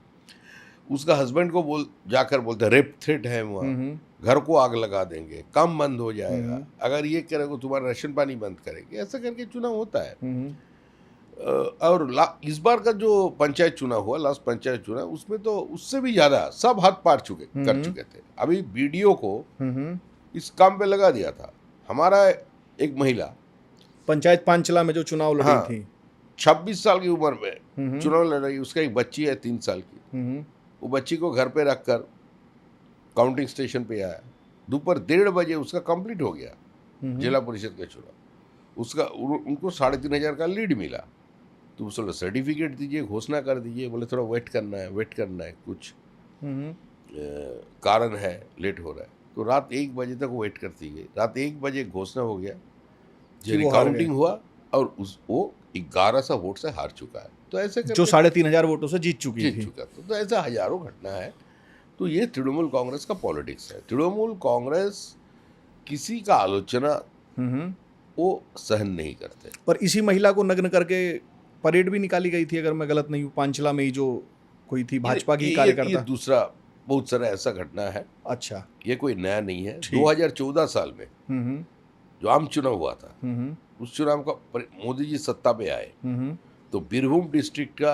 उसका हस्बैंड को जाकर बोलते हैं रेप थ्रेट है, वहाँ घर को आग लगा देंगे, काम बंद हो जाएगा, अगर ये करेगा तुम्हारा राशन पानी बंद करेंगे, ऐसा करके चुनाव होता है। और इस बार का जो पंचायत चुनाव हुआ, लास्ट पंचायत चुनाव, उसमें तो उससे भी ज्यादा सब हाथ पार कर चुके थे। अभी बीडीओ को इस काम पे लगा दिया था। हमारा एक महिला पंचायत पांचला में जो चुनाव लड़ी थी, 26 साल की उम्र में चुनाव लड़ रही, उसका एक बच्ची है 3 साल की। वो बच्ची को घर पे रखकर काउंटिंग स्टेशन पे आया, दोपहर 1:30 बजे उसका कंप्लीट हो गया जिला परिषद का चुनाव। उसका उनको 3,500 का लीड मिला। तो बोला सर्टिफिकेट दीजिए, घोषणा कर दीजिए। बोले थोड़ा वेट करना है, कुछ कारण है, लेट हो रहा है। तो रात 1 बजे तक वेट करती गई। रात 1 बजे घोषणा हो गया, जो वो हार गए। रिकाउंटिंग हुआ और वो 1100 वोट से हार चुका है। तो ऐसे जो 3,500 वोटों से जीत चुकी जीत थी। चुका। तो ऐसा हजारों घटना है। तो ये तृणमूल कांग्रेस का पॉलिटिक्स है। तृणमूल कांग्रेस किसी का आलोचना वो सहन नहीं करते। पर इसी महिला को नग्न करके परेड भी निकाली गई थी, अगर मैं गलत नहीं हूँ, पांचला में ही जो कोई थी भाजपा की ये कार्यकर्ता। दूसरा बहुत सारा ऐसा घटना है। अच्छा। ये कोई नया नहीं है। ठीक। 2014 साल में जो आम चुनाव हुआ था, उस चुनाव का मोदी जी सत्ता पे आए तो बीरभूम डिस्ट्रिक्ट का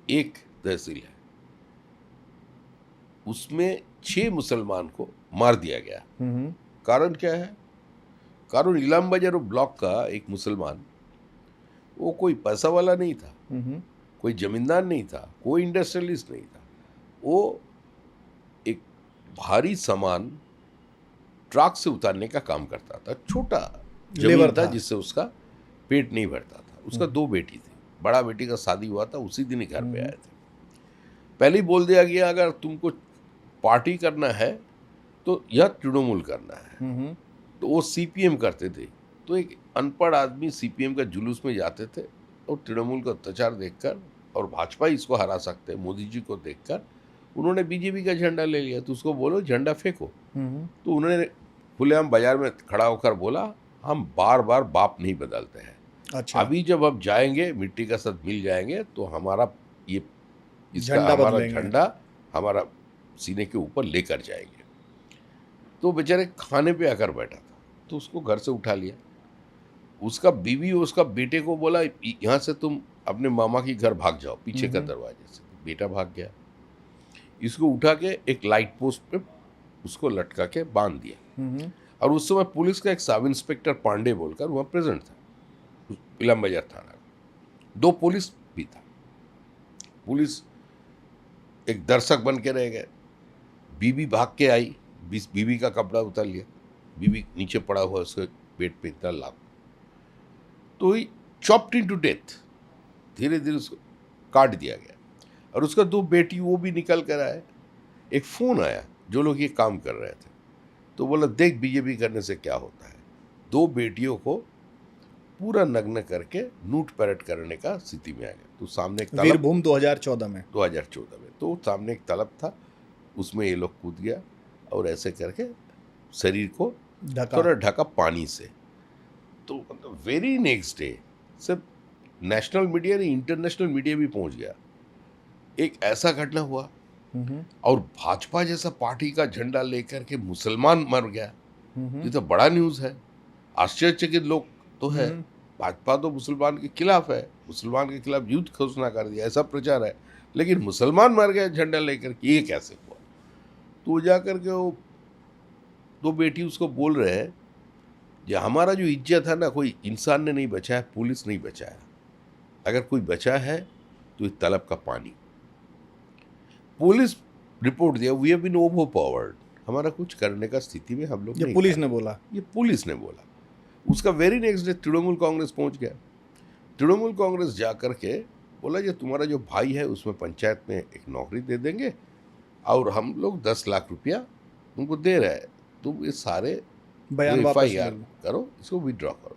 एक तहसील है, उसमें 6 मुसलमान को मार दिया गया। कारण क्या है? कारण इलाम बाजार ब्लॉक का एक मुसलमान, वो कोई पैसा वाला नहीं था, कोई जमींदार नहीं था, कोई इंडस्ट्रियलिस्ट नहीं था। वो एक भारी सामान ट्रक से उतारने का काम करता था। छोटा जमीन था जिससे उसका पेट नहीं भरता था। उसका 2 बेटी थी। बड़ा बेटी का शादी हुआ था, उसी दिन ही घर पे आए थे। पहले ही बोल दिया गया अगर तुमको पार्टी करना है तो यह तृणमूल करना है। तो वो सीपीएम करते थे। तो एक अनपढ़ आदमी सीपीएम का जुलूस में जाते थे और तृणमूल का अत्याचार देखकर और भाजपा इसको हरा सकते हैं मोदी जी को देखकर उन्होंने बीजेपी का झंडा ले लिया। तो उसको बोलो झंडा फेंको। तो उन्होंने खुलेआम बाजार में खड़ा होकर बोला हम बार बार बाप नहीं बदलते हैं। अच्छा। अभी जब हम जाएंगे मिट्टी का साथ मिल जाएंगे तो हमारा ये इसका हमारा झंडा हमारा सीने के ऊपर लेकर जाएंगे। तो बेचारे खाने पे आकर बैठा था तो उसको घर से उठा लिया। उसका बीवी उसका बेटे को बोला यहाँ से तुम अपने मामा की घर भाग जाओ पीछे का दरवाजे से। बेटा भाग गया। इसको उठा के एक लाइट पोस्ट पे उसको लटका के बांध दिया। और उस समय पुलिस का एक सब इंस्पेक्टर पांडे बोलकर वहाँ प्रेजेंट था इलाम बाजार थाना। 2 पुलिस भी था। पुलिस एक दर्शक बन के रह गए। बीवी भाग के आई, बीवी का कपड़ा उतार लिया। बीवी नीचे पड़ा हुआ उसके पेट पे इतना लाभ। तो ही चॉप्ड इनटू डेथ। धीरे धीरे उसको काट दिया गया। और उसका 2 बेटी वो भी निकल कर आए। एक फोन आया जो लोग ये काम कर रहे थे तो बोला देख बीजेपी करने से क्या होता है। 2 बेटियों को पूरा नग्न करके लूट पैरेड करने का स्थिति में आ गया। तो सामने एक वीरभूम 2014 में तो सामने एक तलब था, उसमें ये लोग कूद गया और ऐसे करके शरीर को थोड़ा ढका पानी से। तो वेरी नेक्स्ट डे सिर्फ नेशनल मीडिया नहीं इंटरनेशनल मीडिया भी पहुंच गया। एक ऐसा घटना हुआ और भाजपा जैसा पार्टी का झंडा लेकर के मुसलमान मर गया। ये तो बड़ा न्यूज़ है। आश्चर्यचकित लोग तो है। भाजपा तो मुसलमान के खिलाफ है, मुसलमान के खिलाफ युद्ध घोषणा कर दिया, ऐसा प्रचार है। लेकिन मुसलमान मर गए झंडा लेकर के, ये कैसे हुआ? तो जाकर के वो 2 बेटी उसको बोल रहे हैं कि हमारा जो इज्जत है ना कोई इंसान ने नहीं बचाया, पुलिस नहीं बचाया। अगर कोई बचा है तो इस तलब का पानी। पुलिस रिपोर्ट दिया वी हैव बीन ओवरपावर्ड, हमारा कुछ करने का स्थिति में हम लोग नहीं। पुलिस ने बोला, ये पुलिस ने बोला। उसका very next day Trinamool Congress पहुंच गया। तृणमूल कांग्रेस जा कर के बोला जो तुम्हारा जो भाई है उसमें पंचायत में एक नौकरी दे देंगे और हम लोग 10 लाख रुपया तुमको दे रहे हैं, तुम ये सारे बयान वापस करो, इसको विड्रॉ करो।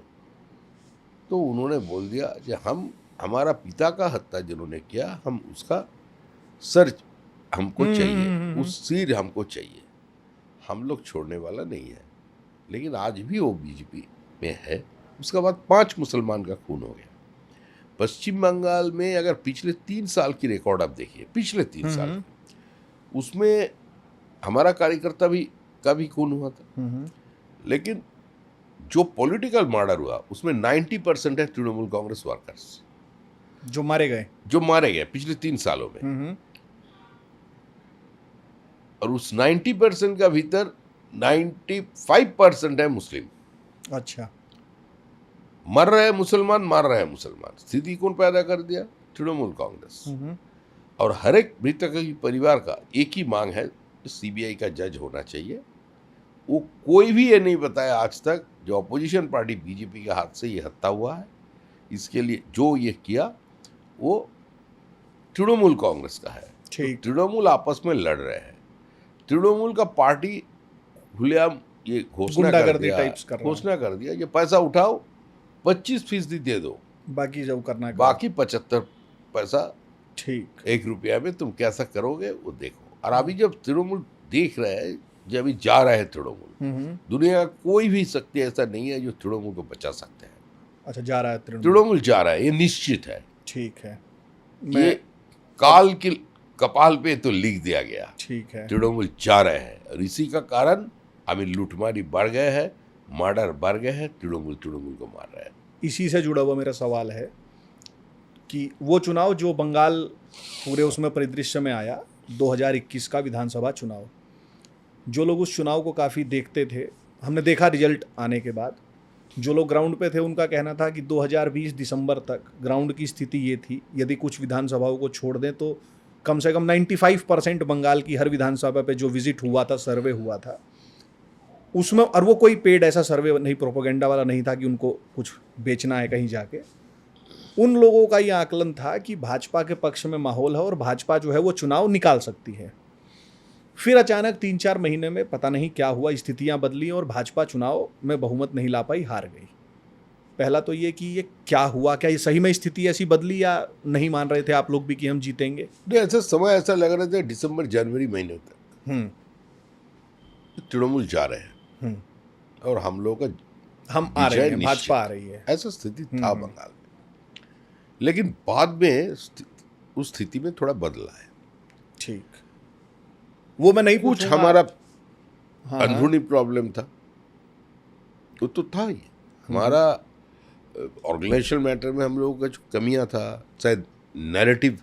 तो उन्होंने बोल दिया कि हम हमारा पिता का हत्या जिन्होंने किया हम उसका सर हमको चाहिए, उस सिर हमको चाहिए, हम लोग छोड़ने वाला नहीं है। लेकिन आज भी वो बीजेपी में है। उसके बाद 5 मुसलमान का खून हो गया। पश्चिम बंगाल में अगर पिछले 3 साल की रिकॉर्ड आप देखिए, पिछले 3 साल उसमें हमारा कार्यकर्ता भी का भी खून हुआ था। लेकिन जो पॉलिटिकल मर्डर हुआ उसमें 90% है तृणमूल कांग्रेस वर्कर्स जो मारे गए पिछले 3 सालों में। और उस 90% का भीतर 95% है मुस्लिम। अच्छा। मर रहे मुसलमान, मार रहे मुसलमान। स्थिति कौन पैदा कर दिया? तृणमूल कांग्रेस। और हर एक मृतक के परिवार का एक ही मांग है, सीबीआई का जज होना चाहिए। वो कोई भी ये नहीं बताया आज तक जो अपोजिशन पार्टी बीजेपी के हाथ से ये हत्या हुआ है, इसके लिए जो ये किया वो तृणमूल कांग्रेस का है। ठीक। तो तृणमूल आपस में लड़ रहे हैं। तृणमूल का पार्टी खुलेआम ये घोषणा कर गुंडागर्दी दिया, टाइप्स कर रहा है। घोषणा कर दिया ये पैसा उठाओ 25% दे दो, बाकी जो करना है करो। बाकी 75 पैसा ठीक। 1 रुपया में तुम कैसा करोगे वो देखो। और अभी जब तृणमूल देख रहे हैं, जब अभी जा रहा है तृणमूल, दुनिया का कोई भी शक्ति ऐसा नहीं है जो तृणमूल को बचा सकते हैं। अच्छा, जा रहा है तृणमूल जा रहा है, ये निश्चित है। ठीक है। ये काल की कपाल पे तो लिख दिया गया। ठीक है। तृणमूल जा रहे हैं और इसी का कारण अभी लूटमारी बढ़ गए हैं, मर्डर बढ़ गए हैं, तृणमूल को मार रहे हैं। इसी से जुड़ा हुआ मेरा सवाल है कि वो चुनाव जो बंगाल पूरे उसमें परिदृश्य में आया, 2021 का विधानसभा चुनाव, जो लोग उस चुनाव को काफ़ी देखते थे, हमने देखा रिजल्ट आने के बाद, जो लोग ग्राउंड पे थे उनका कहना था कि 2020 दिसंबर तक ग्राउंड की स्थिति ये थी, यदि कुछ विधानसभाओं को छोड़ दें तो कम से कम 95% बंगाल की हर विधानसभा पे जो विजिट हुआ था, सर्वे हुआ था, उसमें, और वो कोई पेड ऐसा सर्वे नहीं, प्रोपोगेंडा वाला नहीं था कि उनको कुछ बेचना है कहीं जाके, उन लोगों का ये आकलन था कि भाजपा के पक्ष में माहौल है और भाजपा जो है वो चुनाव निकाल सकती है। फिर अचानक 3-4 महीने में पता नहीं क्या हुआ, स्थितियां बदली और भाजपा चुनाव में बहुमत नहीं ला पाई, हार गई। पहला तो ये कि ये क्या हुआ, क्या ये सही में स्थिति ऐसी बदली या नहीं मान रहे थे आप लोग भी कि हम जीतेंगे? नहीं, ऐसा समय ऐसा लग रहा था दिसंबर जनवरी महीने तक तृणमूल जा रहे हैं और हम लोग का हम आ रहे हैं, निश्चित। भाजपा आ रही है, ऐसा स्थिति था बंगाल में, लेकिन बाद में उस स्थिति में थोड़ा बदला है। ठीक, वो मैं नहीं कुछ पूछूंगा। हमारा हाँ, अंदरूनी प्रॉब्लम था, वो तो था ही। हमारा ऑर्गेनाइजेशन मैटर में हम लोगों का जो कमियां था, शायद नैरेटिव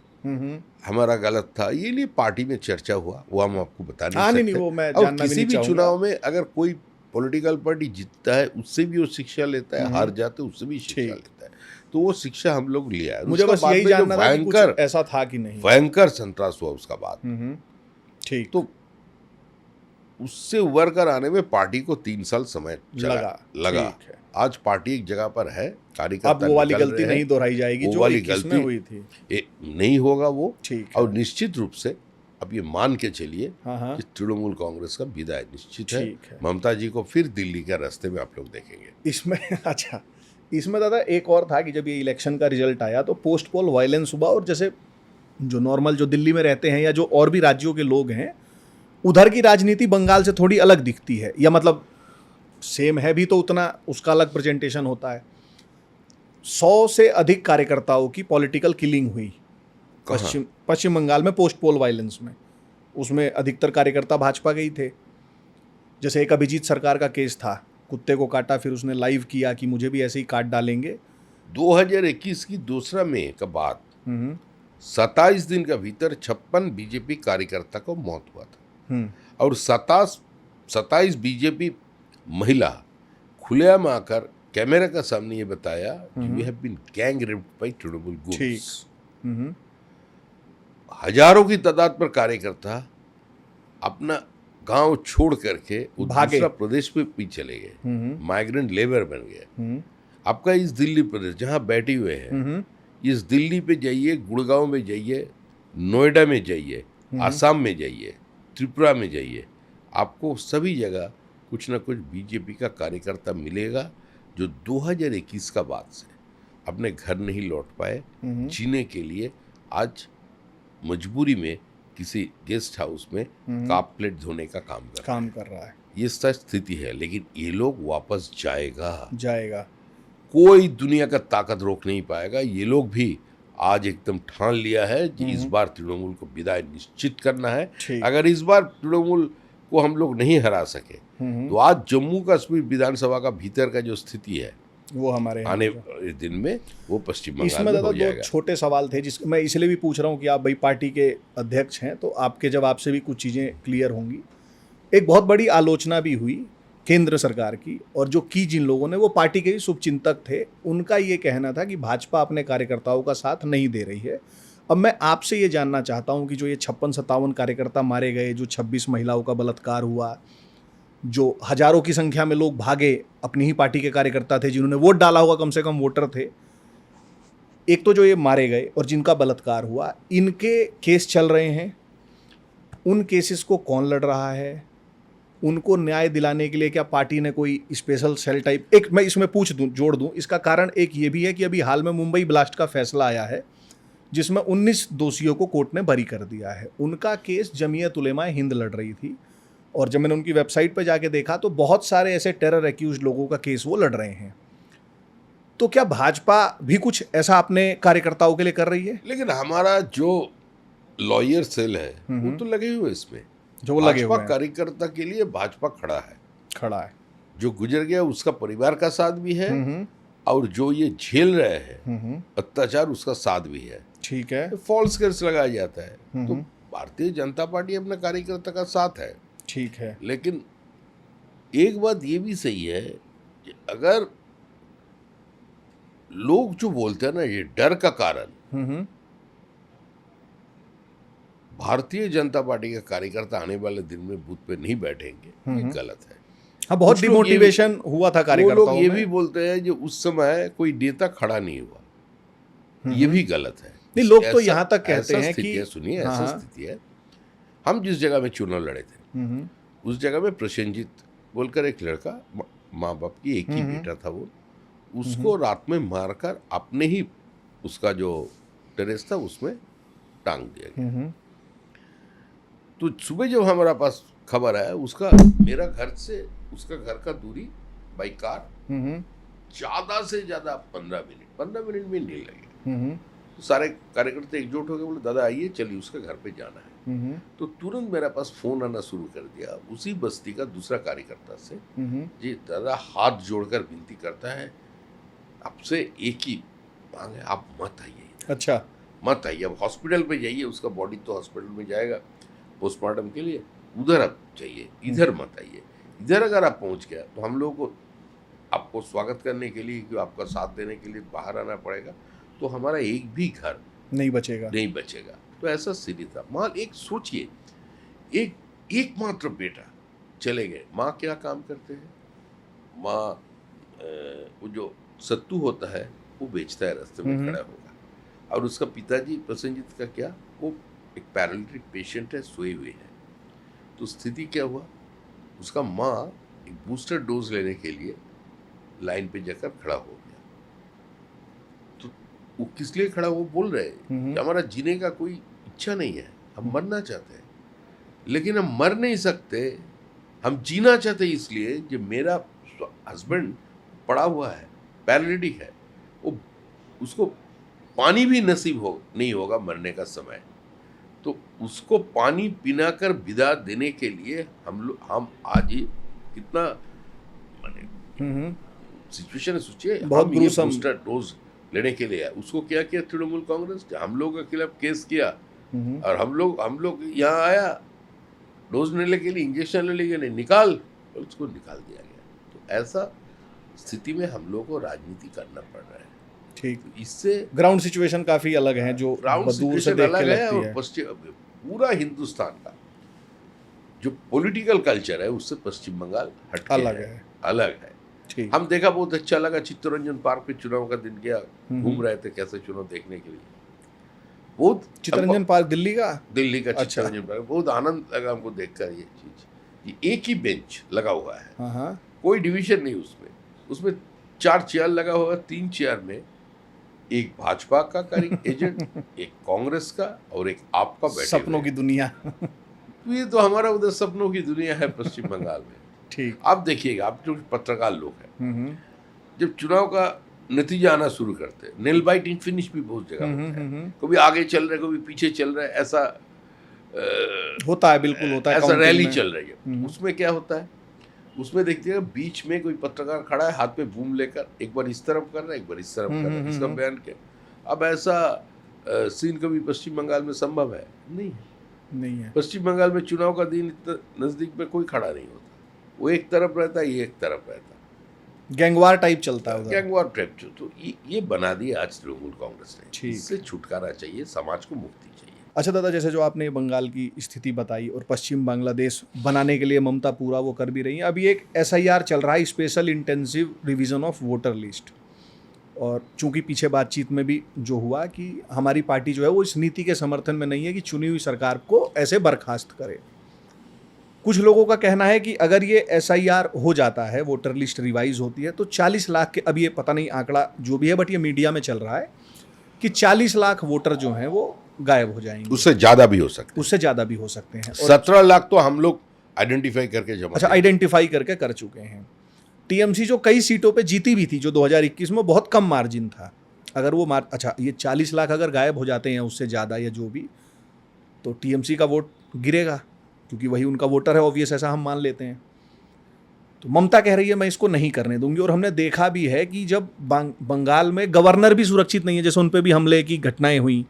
हमारा गलत था, ये लिए पार्टी में चर्चा हुआ, वो हम आपको बता नहीं सकते। नहीं, वो मैं और जानना भी किसी नहीं भी चाहूंगा। चुनाव में अगर कोई पॉलिटिकल पार्टी जीतता है उससे भी वो शिक्षा लेता है, हार जाते उससे भी शिक्षा ठीक। लेता है, तो वो शिक्षा हम लोग लिया है। मुझे उसका बस बाद यही में जो जानना था कि कुछ भयंकर ऐसा था कि नहीं। भयंकर संतरास हुआ उसका बाद, ठीक, तो उससे उबर कर आने में पार्टी को 3 साल समय लगा। ठीक है। आज पार्टी एक जगह पर है, अब कार्यकर्ता वो वाली निकल गलती रहे हैं, नहीं दोहराई जाएगी वो जो वाली 21 में गलती हुई थी। नहीं होगा वो। ठीक है। और निश्चित रूप से अब ये मान के चलिए हाँ, कि तृणमूल कांग्रेस का विदाई निश्चित है। ठीक है। ममता जी को फिर दिल्ली के रास्ते में आप लोग देखेंगे। इसमें अच्छा, इसमें दादा एक और था कि जब ये इलेक्शन का रिजल्ट आया तो पोस्ट पोल वायलेंस हुआ, और जैसे जो नॉर्मल जो दिल्ली में रहते हैं या जो और भी राज्यों के लोग हैं, उधर की राजनीति बंगाल से थोड़ी अलग दिखती है, या मतलब सेम है भी तो उतना उसका अलग प्रेजेंटेशन होता है। 100 से अधिक कार्यकर्ताओं की पॉलिटिकल किलिंग हुई पश्चिम बंगाल में पोस्ट पोल वायलेंस में। उसमें अधिकतर कार्यकर्ता भाजपा के ही थे। जैसे एक अभिजीत सरकार का केस था, कुत्ते को काटा, फिर उसने लाइव किया कि मुझे भी ऐसे ही काट डालेंगे। 2021 की 2 मई का बाद 27 दिन का भीतर 56 बीजेपी कार्यकर्ता को मौत हुआ था, और 27 बीजेपी महिला खुलेआम आकर कैमरा का सामने ये बताया कि we have been gang raped by Trinamool goons. हजारों की तादाद पर कार्यकर्ता अपना गांव छोड़ करके वो दूसरा प्रदेश में भी चले गए, माइग्रेंट लेबर बन गए। आपका इस दिल्ली प्रदेश जहां बैठे हुए हैं, इस दिल्ली पे जाइए, गुड़गांव में जाइए, नोएडा में जाइए, आसाम में जाइए, त्रिपुरा में जाइए, आपको सभी जगह कुछ ना कुछ बीजेपी का कार्यकर्ता मिलेगा जो 2021 का बाद से अपने घर नहीं लौट पाए, जीने के लिए आज मजबूरी में किसी गेस्ट हाउस में कप प्लेट धोने का काम कर रहा है। ये सच स्थिति है, लेकिन ये लोग वापस जाएगा। कोई दुनिया का ताकत रोक नहीं पाएगा। ये लोग भी आज एकदम ठान लिया है कि इस बार तृणमूल को विदाई निश्चित करना है। अगर इस बार तृणमूल को हम लोग नहीं हरा सके तो आज जम्मू कश्मीर विधानसभा का भीतर का जो स्थिति है वो हमारे आने दिन में वो पश्चिम बंगाल इसमें में दादा हो 2 जाएगा। छोटे सवाल थे जिस मैं इसलिए भी पूछ रहा हूँ कि आप भाई पार्टी के अध्यक्ष हैं, तो आपके जवाब से भी कुछ चीज़ें क्लियर होंगी। एक बहुत बड़ी आलोचना भी हुई केंद्र सरकार की, और जो की जिन लोगों ने वो पार्टी के ही शुभचिंतक थे, उनका ये कहना था कि भाजपा अपने कार्यकर्ताओं का साथ नहीं दे रही है। अब मैं आपसे ये जानना चाहता हूँ कि जो ये 56-57 कार्यकर्ता मारे गए, जो 26 महिलाओं का बलात्कार हुआ, जो हजारों की संख्या में लोग भागे, अपनी ही पार्टी के कार्यकर्ता थे, जिन्होंने वोट डाला होगा, कम से कम वोटर थे। एक तो जो ये मारे गए और जिनका बलात्कार हुआ, इनके केस चल रहे हैं। उन केसेस को कौन लड़ रहा है? उनको न्याय दिलाने के लिए क्या पार्टी ने कोई स्पेशल सेल टाइप, एक मैं इसमें जोड़ दूं, इसका कारण एक ये भी है कि अभी हाल में मुंबई ब्लास्ट का फैसला आया है जिसमें 19 दोषियों को कोर्ट ने बरी कर दिया है। उनका केस जमीयत उलेमा हिंद लड़ रही थी, और जब मैंने उनकी वेबसाइट पर जाके देखा तो बहुत सारे ऐसे टेरर एक्यूज लोगों का केस वो लड़ रहे हैं। तो क्या भाजपा भी कुछ ऐसा अपने कार्यकर्ताओं के लिए कर रही है? लेकिन हमारा जो लॉयर सेल है वो तो लगे हुए इसमें, जो वो लगे हुए भाजपा हैं, कार्यकर्ता के लिए भाजपा खड़ा है। जो गुजर गया उसका परिवार का साथ भी है, और जो ये झेल रहे हैं अत्याचार उसका साथ भी है। ठीक है, फॉल्स केस लगाया जाता है। तो भारतीय जनता पार्टी अपने कार्यकर्ता का साथ है, ठीक है। लेकिन एक बात ये भी सही है कि अगर लोग जो बोलते हैं ना, ये डर का कारण, भारतीय जनता पार्टी के कार्यकर्ता आने वाले दिन में बूथ पे नहीं बैठेंगे, ये गलत है। हाँ, बहुत कुछ लोग डिमोटिवेशन हुआ था वो कार्यकर्ताओं लोग ये में। भी बोलते हैं जो उस समय कोई नेता खड़ा नहीं हुआ, ये भी गलत है। नहीं, लोग तो ऐसा- यहाँ तक कहते ऐसा हैं स्थिति कि है, सुनिए, हाँ, ऐसा हाँ। स्थिति है। हम जिस जगह में चुनाव लड़े थे उस जगह में प्रसेनजीत बोलकर एक लड़का, माँ बाप की एक ही बेटा था वो, उसको रात में मारकर अपने ही उसका जो टेरेस था उसमें टांग दिया गया। तो सुबह जब हमारा पास खबर आया, उसका मेरा घर से उसका घर का दूरी बाई कार ज्यादा से ज्यादा 15 मिनट भी नहीं लगे। तो सारे कार्यकर्ता एकजुट हो गए, बोले दादा आइए, चलिए उसके घर पे जाना है। तो तुरंत मेरे पास फोन आना शुरू कर दिया उसी बस्ती का दूसरा कार्यकर्ता से, जी दादा हाथ जोड़कर विनती करता है, आपसे एक ही मांग है, आप मत आइए। अच्छा, मत आइए, अब हॉस्पिटल पे जाइए, उसका बॉडी तो हॉस्पिटल में जाएगा पोस्टमार्टम के लिए, उधर आप जाइए, इधर मत आइए। इधर अगर आप पहुंच गया तो हम लोगों को आपको स्वागत करने के लिए, कि आपका साथ देने के लिए बाहर आना पड़ेगा, तो हमारा एक भी घर नहीं बचेगा। तो ऐसा सीधी था। माँ एक सोचिए, एकमात्र बेटा चले गए, माँ क्या काम करते हैं? माँ वो जो सत्तू होता है वो बेचता है, रास्ते में खड़ा होगा, और उसका पिताजी प्रसेनजीत का क्या, वो एक पैरालिटिक पेशेंट है, सोए हुए हैं। तो स्थिति क्या हुआ, उसका माँ एक बूस्टर डोज लेने के लिए लाइन पे जाकर खड़ा हो गया। तो वो किस लिए खड़ा, वो बोल रहे हैं कि हमारा जीने का कोई इच्छा नहीं है, हम मरना चाहते हैं, लेकिन हम मर नहीं सकते, हम जीना चाहते हैं, इसलिए कि मेरा हस्बैंड पड़ा हुआ है, पैरालिटिक है, वो उसको पानी भी नसीब नहीं होगा मरने का समय, तो उसको पानी पिला कर विदा देने के लिए हम आज ही कितना माने सिचुएशन है, सोचिए। बहुत हम ये gruesome। बूस्टर डोज लेने के लिए उसको क्या किया तृणमूल कांग्रेस, हम लोगों के खिलाफ केस किया, और हम लोग यहाँ आया डोज लेने के लिए, इंजेक्शन लेने के लिए, निकाल, उसको निकाल दिया गया। तो ऐसा स्थिति में हम लोगों को राजनीति करना पड़ रहा है। ठीक, इससे ग्राउंड सिचुएशन काफी अलग है, जो ग्राउंड दूर से सिचुएशन देख के अलग है, लगती और है। पश्चिम पूरा हिंदुस्तान का जो पॉलिटिकल कल्चर है उससे पश्चिम बंगाल हटके अलग है। ठीक, हम देखा, बहुत अच्छा लगा, चित्तरंजन पार्क पे चुनाव का दिन गया, घूम रहे थे कैसे चुनाव देखने के लिए, बहुत चित्तरंजन पार्क दिल्ली का। दिल्ली का अच्छा। चित्तरंजन पार्क, बहुत आनंद लगा हमको देखकर। ये चीज, ये एक ही बेंच लगा हुआ है, हाँ, कोई डिवीजन नहीं उसमें 4 चेयर लगा हुआ, 3 चेयर में एक भाजपा का एजेंट, एक कांग्रेस का, और एक आपका बैठे सपनों हुए की दुनिया। हैं। ये तो हमारा उधर सपनों की दुनिया है पश्चिम बंगाल में। ठीक, आप देखिएगा, आप जो पत्रकार लोग हैं, जब चुनाव का नतीजा आना शुरू करते हैं, नेल बाइट इन फिनिश भी बहुत जगह होता है, कभी आगे चल रहे, कभी पीछे चल रहे, ऐसा होता है, बिल्कुल होता है, ऐसा काउंटिंग रैली में। चल रही है। उसमें क्या होता है, उसमें देखिएगा बीच में कोई पत्रकार खड़ा है, हाथ में बूम लेकर, एक बार इस तरफ कर रहा है, एक बार इस तरफ कर रहा है, इसका बयान क्या। अब ऐसा सीन कभी पश्चिम बंगाल में संभव है? नहीं है। पश्चिम बंगाल में चुनाव का दिन इतना नजदीक में कोई खड़ा नहीं होता, वो एक तरफ रहता है, ये एक तरफ रहता है, गैंगवार टाइप चलता है उधर। Gang war type. तो ये बना दिया आज तृणमूल कांग्रेस ने। ठीक। इससे छुटकारा चाहिए, समाज को मुक्ति चाहिए। अच्छा दादा, जैसे जो आपने बंगाल की स्थिति बताई और पश्चिम बांग्लादेश बनाने के लिए ममता पूरा वो कर भी रही हैं, अभी एक SIR चल रहा है, special intensive revision of voter list. और चूंकि पीछे बातचीत में भी जो हुआ कि हमारी पार्टी जो है वो इस नीति के समर्थन में नहीं है कि चुनी हुई सरकार को ऐसे बर्खास्त करे। कुछ लोगों का कहना है कि अगर ये SIR हो जाता है, वोटर लिस्ट रिवाइज होती है, तो 40 लाख के, अब ये पता नहीं आंकड़ा जो भी है, बट ये मीडिया में चल रहा है कि 40 लाख वोटर जो हैं वो गायब हो जाएंगे। उससे ज्यादा भी हो सकते उससे ज़्यादा भी हो सकते हैं। हैं। 17 लाख तो हम लोग आइडेंटिफाई करके जमा अच्छा, किए। आइडेंटिफाई करके कर चुके हैं। TMC जो कई सीटों पे जीती भी थी, जो 2021 में बहुत कम मार्जिन था, अगर वो अच्छा, ये 40 लाख अगर गायब हो जाते हैं उससे ज़्यादा या जो भी, तो TMC का वोट गिरेगा, क्योंकि वही उनका वोटर है, ऑब्वियस, ऐसा हम मान लेते हैं। तो ममता कह रही है मैं इसको नहीं करने दूंगी। और हमने देखा भी है कि जब बंगाल में गवर्नर भी सुरक्षित नहीं है, जैसे उन पर भी हमले की घटनाएं हुई,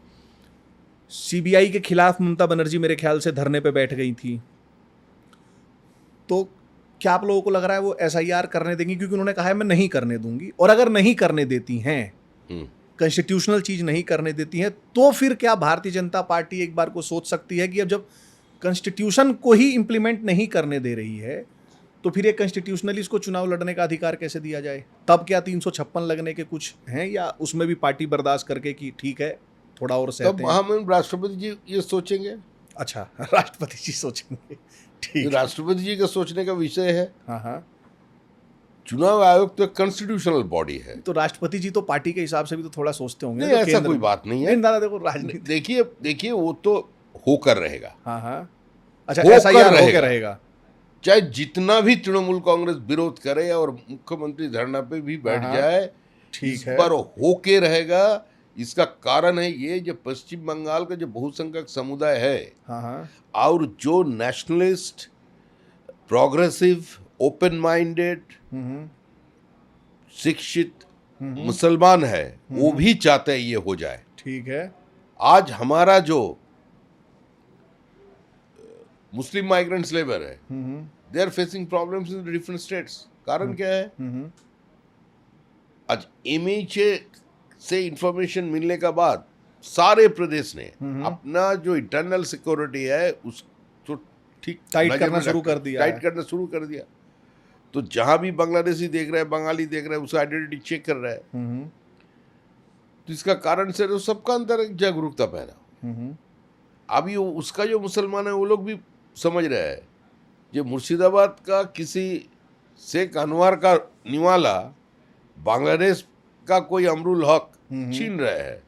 CBI के खिलाफ ममता बनर्जी मेरे ख्याल से धरने पे बैठ गई थी। तो क्या आप लोगों को लग रहा है वो SIR करने देंगी? क्योंकि उन्होंने कहा है मैं नहीं करने दूंगी। और अगर नहीं करने देती हैं, कॉन्स्टिट्यूशनल चीज नहीं करने देती हैं, तो फिर क्या भारतीय जनता पार्टी एक बार को सोच सकती है कि अब जब कॉन्स्टिट्यूशन को ही इंप्लीमेंट नहीं करने दे रही है, तो फिर एक कॉन्स्टिट्यूशनली इसको चुनाव लड़ने का अधिकार कैसे दिया जाए? तब क्या 356 लगने के कुछ हैं, या उसमें भी पार्टी बर्दाश्त करके कि ठीक है थोड़ा और सहते तब हैं? हम राष्ट्रपति जी ये सोचेंगे। अच्छा, राष्ट्रपति जी सोचेंगे, ठीक ये है। राष्ट्रपति जी का सोचने का विषय है। हाँ हाँ, चुनाव आयोग तो कॉन्स्टिट्यूशनल बॉडी है। तो राष्ट्रपति जी तो पार्टी के हिसाब से भी तो थोड़ा सोचते होंगे। नहीं, तो ऐसा केंद्र कोई में- बात नहीं है। नहीं दादा, देखो राजनीति। देखिए वो तो होकर रहेगा। हाँ हाँ, अच्छा, होकर SIR होकर रहेगा। रहेगा। चाहे जितना भी तृणमूल कांग्रेस विरोध करे और मुख्यमंत्री धरना पे भी बैठ हाँ, जाए, ठीक इस है। पर होके रहेगा। इसका कारण है ये, जो पश्चिम बंगाल का जो बहुसंख्यक समुदाय है हाँ हाँ, और जो नेशनलिस्ट, प्रोग्रेसिव, ओपन माइंडेड, हम्म, शिक्षित मुसलमान है, वो भी चाहते हैं ये हो जाए। ठीक है। आज हमारा जो मुस्लिम माइग्रेंट्स लेबर है, they are facing problems in different states. कारण क्या है? आज MHA से इंफॉर्मेशन मिलने का बाद सारे प्रदेश ने अपना जो इंटरनल सिक्योरिटी है उसको ठीक टाइट नजर करना में शुरू रखकर कर दिया टाइट है। करना शुरू कर दिया। तो जहां भी बांग्लादेशी देख रहा है, बंगाली देख रहा है, उसका आइडेंटिटी चेक कर रहा है। तो इसका कारण से तो सबका अंदर एक जागरूकता पैदा। अभी उसका जो मुसलमान है वो लोग भी समझ रहे हैं, जो मुर्शिदाबाद का किसी शेख अनवर का निवाला बांग्लादेश का कोई अमरुल हक छीन रहे हैं,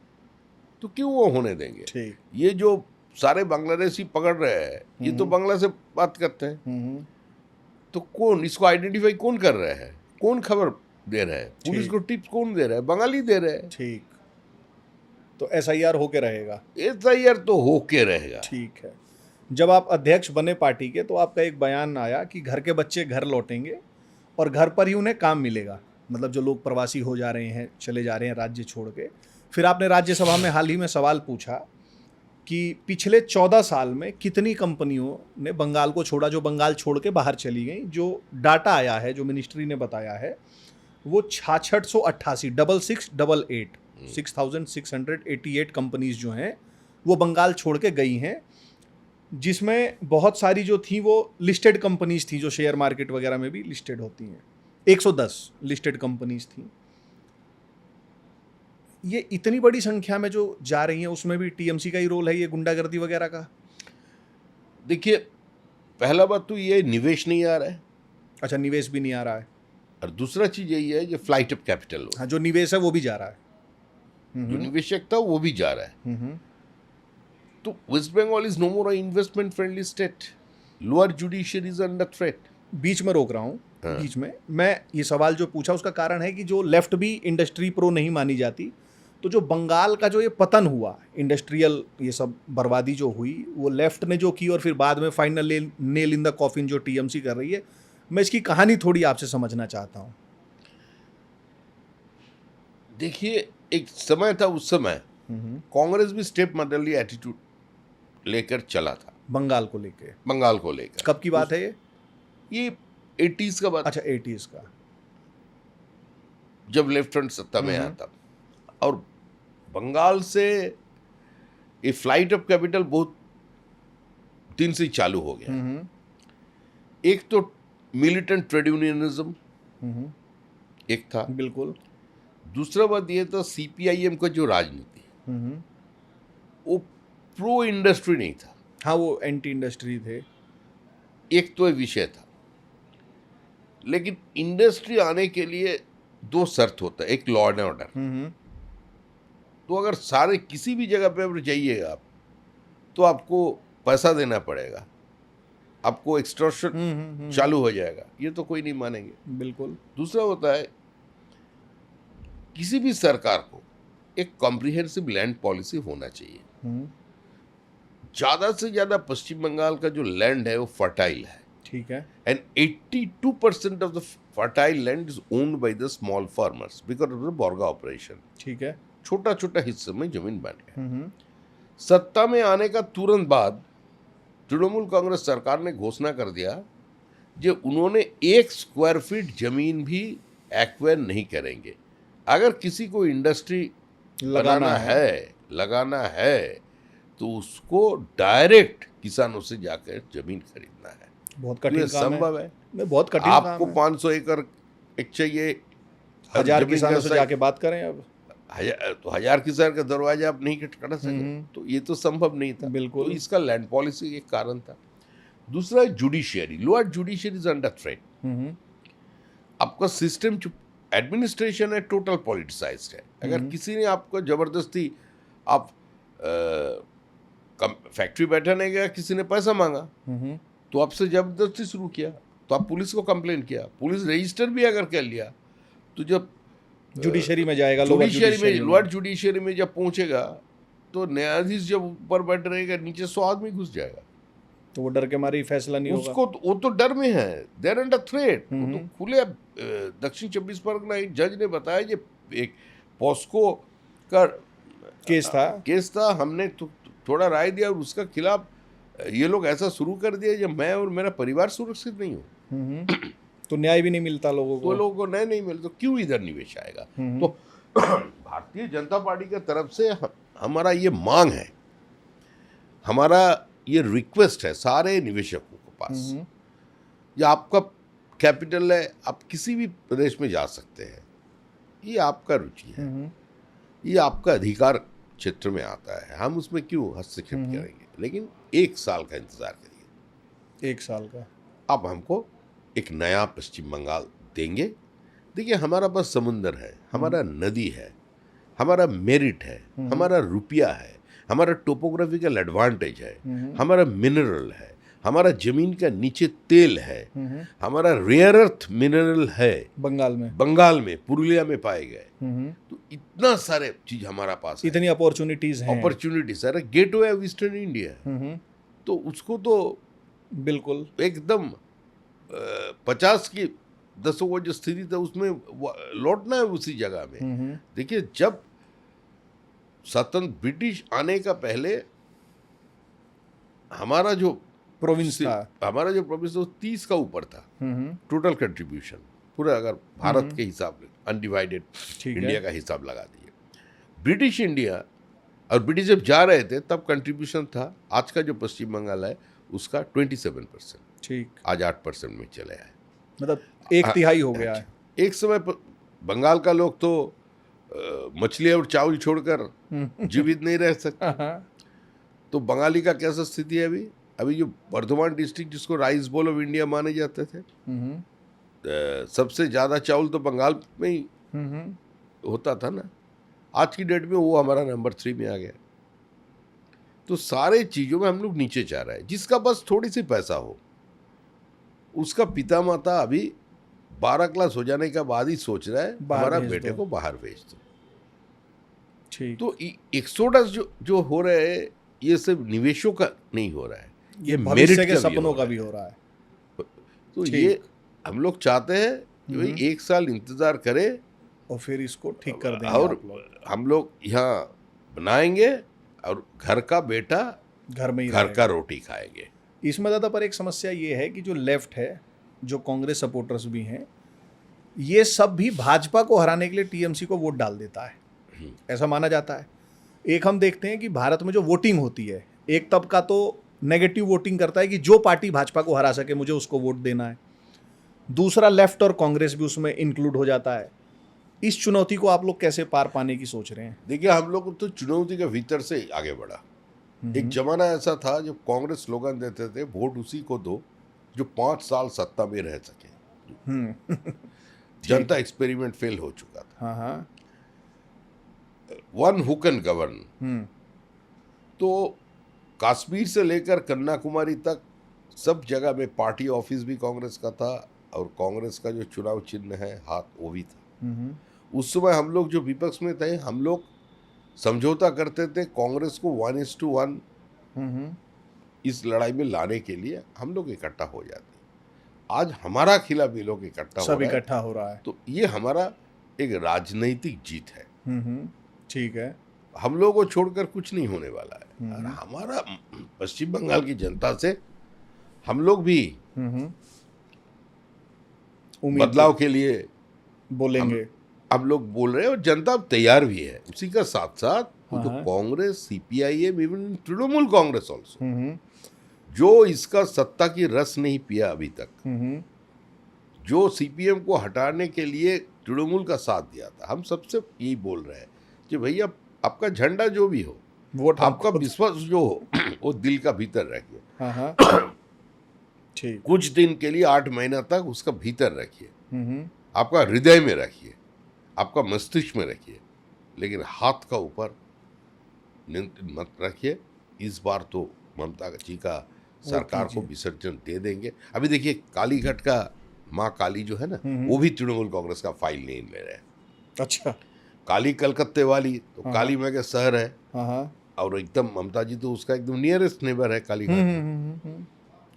तो क्यों वो होने देंगे? ठीक। ये जो सारे बांग्लादेशी पकड़ रहे हैं, ये तो बांग्ला से बात करते हैं। तो कौन इसको आइडेंटिफाई कौन कर रहा है? कौन खबर दे रहा है? पुलिस को टिप्स कौन दे रहा है? बंगाली दे रहे हैं। ठीक, तो SIR होके रहेगा। SIR तो होके रहेगा। ठीक है। जब आप अध्यक्ष बने पार्टी के, तो आपका एक बयान आया कि घर के बच्चे घर लौटेंगे और घर पर ही उन्हें काम मिलेगा। मतलब जो लोग प्रवासी हो जा रहे हैं, चले जा रहे हैं राज्य छोड़ के। फिर आपने राज्यसभा में हाल ही में सवाल पूछा कि पिछले 14 साल में कितनी कंपनियों ने बंगाल को छोड़ा, जो बंगाल छोड़ के बाहर चली गई। जो डाटा आया है, जो मिनिस्ट्री ने बताया है, वो 6688 6688 कंपनीज जो हैं वो बंगाल छोड़ के गई हैं, जिसमें बहुत सारी जो थी वो लिस्टेड कंपनीज थी, जो शेयर मार्केट वगैरह में भी लिस्टेड होती हैं। 110 लिस्टेड कंपनीज थी। ये इतनी बड़ी संख्या में जो जा रही हैं, उसमें भी TMC का ही रोल है, ये गुंडागर्दी वगैरह का? देखिए, पहला बात तो ये निवेश नहीं आ रहा है। अच्छा, निवेश भी नहीं आ रहा है। और दूसरा चीज यही है, जो फ्लाइट ऑफ कैपिटल, हाँ, जो निवेश है वो भी जा रहा है। जो निवेशक था वो भी जा रहा है। तो West Bengal is no more investment friendly state. Lower judiciary is under threat. बीच में रोक रहा हूँ, बीच में मैं ये सवाल जो पूछा उसका कारण है कि जो लेफ्ट भी इंडस्ट्री प्रो नहीं मानी जाती, तो जो बंगाल का जो ये पतन हुआ, इंडस्ट्रियल ये सब बर्बादी जो हुई, वो लेफ्ट ने जो की, और फिर बाद में final nail in the coffin जो TMC कर रही है। मैं इसकी कहानी थोड़ी आपसे समझना चाहता हूँ। देखिए, एक समय था, उस समय कांग्रेस भी स्टेप मदरली एटीट्यूड लेकर चला था बंगाल को लेके। बंगाल को लेकर। कब की बात है ये 80s का बात। अच्छा, 80s का, जब लेफ्ट फ्रंट सत्ता में आया तब। और बंगाल से ये फ्लाइट ऑफ कैपिटल बहुत दिन से चालू हो गया। एक तो मिलिटेंट ट्रेड यूनियनिज्म एक था, बिल्कुल। दूसरा बात ये था सीपीआईएम का जो राजनीति वो प्रो इंडस्ट्री नहीं था। हाँ, वो एंटी इंडस्ट्री थे। एक तो ये विषय था, लेकिन इंडस्ट्री आने के लिए दो शर्त होता है, एक लॉ एंड ऑर्डर। तो अगर सारे किसी भी जगह पे अगर जाइएगा आप, तो आपको पैसा देना पड़ेगा, आपको एक्सटॉर्शन चालू हो जाएगा, ये तो कोई नहीं मानेंगे। बिल्कुल। दूसरा होता है किसी भी सरकार को एक कॉम्प्रिहेंसिव लैंड पॉलिसी होना चाहिए। ज्यादा से ज्यादा पश्चिम बंगाल का जो लैंड है वो फर्टाइल है, ठीक है। And 82% of the fertile land is owned by the small farmers because of the Barga operation. ठीक है। छोटा छोटा हिस्से में जमीन बन गया। सत्ता में आने का तुरंत बाद तृणमूल कांग्रेस सरकार ने घोषणा कर दिया कि उन्होंने 1 स्क्वायर फीट जमीन भी एक्वायर नहीं करेंगे। अगर किसी को इंडस्ट्री लगाना है तो उसको डायरेक्ट किसानों से जाकर जमीन खरीदना है। बहुत कठिन काम संभव है। बहुत कठिन आपको काम है। 500 एकड़ एक चाहिए, 1000 किसानों से जाके बात करें अब। तो 1000 किसान का दरवाजा आप नहीं खटखटा सके, तो ये तो संभव नहीं था। बिल्कुल। तो इसका लैंड पॉलिसी एक कारण था। दूसरा है judiciary, lower judiciary is under threat. आपका सिस्टम जो एडमिनिस्ट्रेशन है टोटल पॉलिटिसाइज्ड है। अगर किसी ने आपको जबरदस्ती आप फैक्ट्री बैठाने गया, किसी ने पैसा मांगा तो आपसे जबरदस्ती शुरू किया, तो आप पुलिस को कंप्लेन किया, पुलिस रजिस्टर भी अगर कर लिया, तो जब जुडिशरी में जाएगा, लोअर जुडिशरी में जब पहुंचेगा तो न्यायाधीश जब ऊपर बैठ रहेगा, नीचे 100 आदमी घुस जाएगा, तो वो डर के मारे फैसला नहीं होगा। उसको वो तो डर में है, दे आर अंडर थ्रेट। तो खुले दक्षिण 24 परगना एक जज ने बताया कि एक पॉस्को का केस था, हमने तो थोड़ा राय दिया और उसका खिलाफ ये लोग ऐसा शुरू कर दिया जब मैं और मेरा परिवार सुरक्षित नहीं हूँ, तो न्याय भी नहीं मिलता लोगों को। तो लोगों को न्याय नहीं मिलता, तो क्यों इधर निवेश आएगा। तो भारतीय जनता पार्टी की तरफ से हमारा ये मांग है, हमारा ये रिक्वेस्ट है सारे निवेशकों के पास, ये आपका कैपिटल है, आप किसी भी प्रदेश में जा सकते हैं, ये आपका रुचि है, ये आपका अधिकार क्षेत्र में आता है, हम उसमें क्यों हस्तक्षेप करेंगे। लेकिन 1 साल का इंतजार करिए, 1 साल का। आप हमको एक नया पश्चिम बंगाल देंगे। देखिए, हमारा पास समुंदर है, हमारा नदी है, हमारा मेरिट है, हमारा रुपया है, हमारा टोपोग्राफिकल एडवांटेज है, हमारा मिनरल है, हमारा जमीन का नीचे तेल है, हमारा रेयर अर्थ मिनरल है बंगाल में पुरुलिया में पाए गए। तो इतना सारे चीज हमारा पास है, इतनी अपॉर्चुनिटीज है, गेटवे ऑफ ईस्टर्न इंडिया। तो उसको तो बिल्कुल एकदम 50 की 10 वो जो स्थिति था उसमें लौटना है उसी जगह में। देखिए, जब स्वतंत्र ब्रिटिश आने का पहले हमारा जो प्रोविंस था वो 30 का ऊपर था टोटल कंट्रीब्यूशन पूरा, अगर भारत के हिसाब से अनडिवाइडेड इंडिया का हिसाब लगा दिए। ब्रिटिश इंडिया और ब्रिटिश जब जा रहे थे तब कंट्रीब्यूशन था, आज का जो पश्चिम बंगाल है उसका 27%, ठीक, आज 8% में चले आए, मतलब 1/3 हो गया है। एक समय बंगाल का लोग तो मछली और चावल छोड़कर जीवित नहीं रह सकते। तो बंगाली का कैसा स्थिति है अभी जो बर्धमान डिस्ट्रिक्ट जिसको राइस बोल ऑफ इंडिया माने जाते थे, सबसे ज्यादा चावल तो बंगाल में ही होता था ना, आज की डेट में वो हमारा नंबर 3 में आ गया। तो सारे चीजों में हम लोग नीचे जा रहे हैं। जिसका बस थोड़ी सी पैसा हो, उसका पिता माता अभी 12 क्लास हो जाने के बाद ही सोच रहा है हमारा बेटे को बाहर भेज दो। ठीक। तो एक्सोडस जो हो रहे हैं, ये सिर्फ निवेशों का नहीं हो रहा है, ये भविष्य के सपनों का भी हो रहा है। तो ये हम लोग चाहते हैं कि भाई 1 साल इंतजार करें और फिर इसको ठीक कर देंगे, और हम लोग यहाँ बनाएंगे और घर का बेटा घर में ही घर का रोटी खाएंगे। इसमें ज़्यादा पर एक समस्या ये है कि जो लेफ्ट है, जो कांग्रेस सपोर्टर्स भी हैं, ये सब भी भाजपा को हराने के लिए टीएमसी को वोट डाल देता है, ऐसा माना जाता है। एक हम देखते हैं कि भारत में जो वोटिंग होती है, एक तबका तो नेगेटिव वोटिंग करता है कि जो पार्टी भाजपा को हरा सके मुझे उसको वोट देना है। दूसरा लेफ्ट और कांग्रेस भी उसमें इंक्लूड हो जाता है। इस चुनौती को आप लोग कैसे पार पाने की सोच रहे हैं? देखिए, हम लोग तो चुनौती के भीतर से आगे बढ़ा। एक जमाना ऐसा था जब कांग्रेस स्लोगन देते थे, वोट उसी को दो जो 5 साल सत्ता में रह सके। जनता एक्सपेरिमेंट फेल हो चुका था। हाँ हाँ। One who can govern. तो कश्मीर से लेकर कन्याकुमारी तक सब जगह में पार्टी ऑफिस भी कांग्रेस का था और कांग्रेस का जो चुनाव चिन्ह है हाथ, वो भी था। उस समय हम लोग जो विपक्ष में थे, हम लोग समझौता करते थे कांग्रेस को 1:1 इस लड़ाई में लाने के लिए हम लोग इकट्ठा हो जाते। आज हमारा खिलाफ ये लोग इकट्ठा सब इकट्ठा हो रहा है, तो ये हमारा एक राजनीतिक जीत है। ठीक है। हम लोगों को छोड़कर कुछ नहीं होने वाला है। और हमारा पश्चिम बंगाल की जनता से हम लोग भी बदलाव के लिए बोलेंगे। अब लोग बोल रहे हैं और जनता अब तैयार भी है। उसी का साथ साथ तो Congress, CPIM, even Trinamool Congress also, जो इसका सत्ता की रस नहीं पिया अभी तक, जो सीपीएम को हटाने के लिए तृणमूल का साथ दिया था, हम सबसे यही बोल रहे हैं कि भैया आपका झंडा जो भी हो, वोट आपका विश्वास जो हो वो दिल का भीतर रखिए। ठीक। कुछ दिन के लिए 8 महीना तक उसका भीतर रखिए, आपका हृदय में रखिए, आपका मस्तिष्क में रखिए, लेकिन हाथ का ऊपर मत रखिए। इस बार तो ममता जी का सरकार को विसर्जन दे देंगे। अभी देखिए कालीघाट का माँ काली जो है ना, वो भी तृणमूल कांग्रेस का फाइल नहीं ले रहे हैं। अच्छा। काली कलकत्ते वाली तो काली में का शहर है, और एकदम ममता जी तो उसका एकदम नियरेस्ट नेबर है कालीघाट।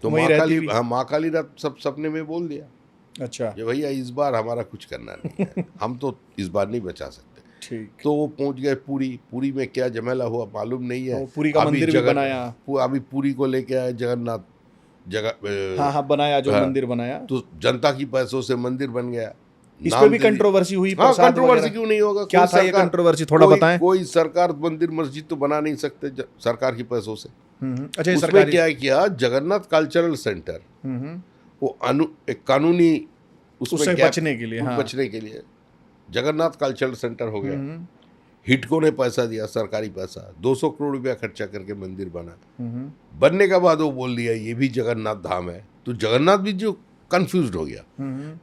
तो माँ काली रात सब सपने में बोल दिया, अच्छा, कि भैया इस बार हमारा कुछ करना नहीं है, हम तो इस बार नहीं बचा सकते। ठीक। तो वो पहुंच गए पुरी में क्या झमेला हुआ मालूम नहीं है। पुरी का मंदिर भी बनाया, अभी पुरी को लेके आए जगन्नाथ जगह। हाँ बनाया, जो मंदिर बनाया तो जनता की पैसों से मंदिर बन गया। इस पे भी कंट्रोवर्सी हुई। हाँ, कंट्रोवर्सी क्यों नहीं होगा? क्या था ये कंट्रोवर्सी, थोड़ा बताएं। कोई सरकार मंदिर मस्जिद तो बना नहीं सकते सरकार की पैसों से। अच्छा, उसमें क्या किया, जगन्नाथ कल्चरल सेंटर वो एक कानूनी उससे बचने के लिए, बचने के लिए जगन्नाथ कल्चरल सेंटर हो गया। हिटको ने पैसा दिया, सरकारी पैसा, 200 करोड़ रुपया खर्चा करके मंदिर बना। बनने के बाद वो बोल दिया ये भी जगन्नाथ धाम है। तो जगन्नाथ भी जो कंफ्यूज हो गया,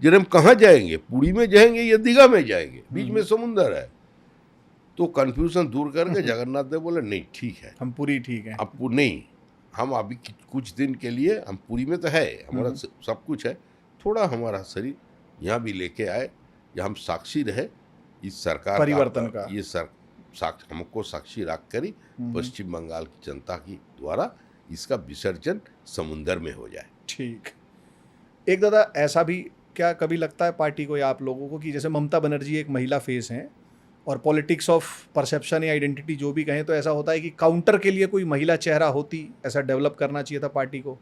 जब हम कहाँ जाएंगे, पुरी में जाएंगे या दीघा में जाएंगे, बीच में समुंदर है। तो कंफ्यूजन दूर करके जगन्नाथ ने बोला नहीं ठीक है, हम पूरी ठीक है, अब नहीं, हम अभी कुछ दिन के लिए हम पुरी में तो है, हमारा सब कुछ है, थोड़ा हमारा शरीर यहाँ भी लेके आए, या हम साक्षी रहे इस सरकार परिवर्तन का। ये हमको साक्षी रख करी पश्चिम बंगाल की जनता की द्वारा इसका विसर्जन समुंदर में हो जाए। ठीक। एक दादा, ऐसा भी क्या कभी लगता है पार्टी को या आप लोगों को कि जैसे ममता बनर्जी एक महिला फेस हैं और पॉलिटिक्स ऑफ परसेप्शन या आइडेंटिटी जो भी कहें, तो ऐसा होता है कि काउंटर के लिए कोई महिला चेहरा होती, ऐसा डेवलप करना चाहिए था पार्टी को?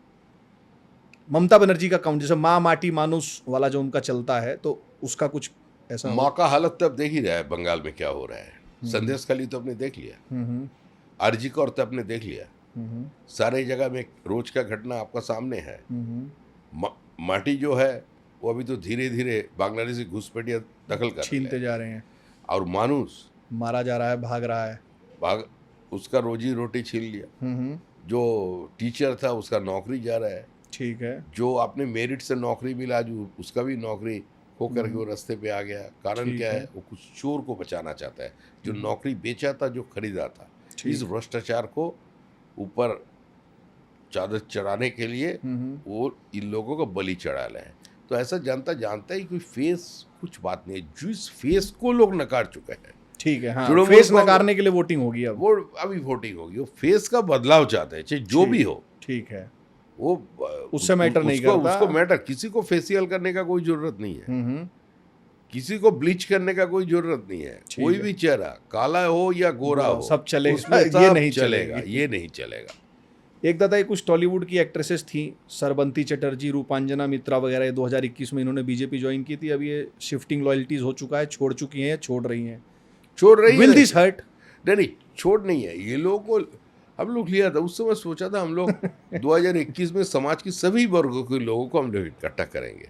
ममता बनर्जी का काउंट, जैसे माँ माटी मानुस वाला जो उनका चलता है, तो उसका कुछ ऐसा? माँ का हालत तो अब देख ही रहा है बंगाल में क्या हो रहा है। संदेश खाली तो आपने देख लिया, अर्जी कौर तो आपने देख लिया, सारे जगह में रोज का घटना आपका सामने है। माटी जो है वो अभी तो धीरे धीरे बांग्लादेशी घुसपैठिया दखल कर छीनते जा रहे हैं, और मानुस मारा जा रहा है, भाग रहा है, उसका रोजी रोटी छीन लिया। जो टीचर था उसका नौकरी जा रहा है। ठीक है। जो आपने मेरिट से नौकरी मिला, जो उसका भी नौकरी होकर के वो रास्ते पे आ गया। कारण क्या है? वो कुछ चोर को बचाना चाहता है, जो नौकरी बेचा था, जो खरीदा था। इस भ्रष्टाचार को ऊपर चादर चढ़ाने के लिए वो इन लोगों को बलि चढ़ा रहे हैं। तो ऐसा जनता जानता है कोई फेस कुछ बात नहीं है, जिस फेस को लोग नकार चुके हैं। ठीक है, हाँ, फेस नकारने के लिए वोटिंग होगी, अब वो अभी वोटिंग होगी। वो फेस का बदलाव चाहते हैं, चाहे जो भी हो। ठीक है, वो उससे मैटर नहीं करता, उसको मैटर, किसी को फेशियल करने का कोई जरूरत नहीं है, किसी को ब्लीच करने का कोई जरूरत नहीं है। कोई भी चेहरा काला हो या गोरा हो, सब चलेगा, ये नहीं चलेगा, ये नहीं चलेगा। एक दादा, कुछ टॉलीवुड की एक्ट्रेसेस थी, सरबंती चटर्जी, रूपांजना मित्रा वगैरह, 2021 में इन्होंने बीजेपी ज्वाइन की थी। अब ये शिफ्टिंग लॉयल्टीज हो चुका है, छोड़ चुकी हैं, छोड़ रही हैं। Will this hurt? नहीं, छोड़ नहीं है, ये लोगों को हम लोग लिया था। उस समय सोचा था हम लोग 2021 में समाज की सभी वर्गों के लोगों को हम लोग इकट्ठा करेंगे।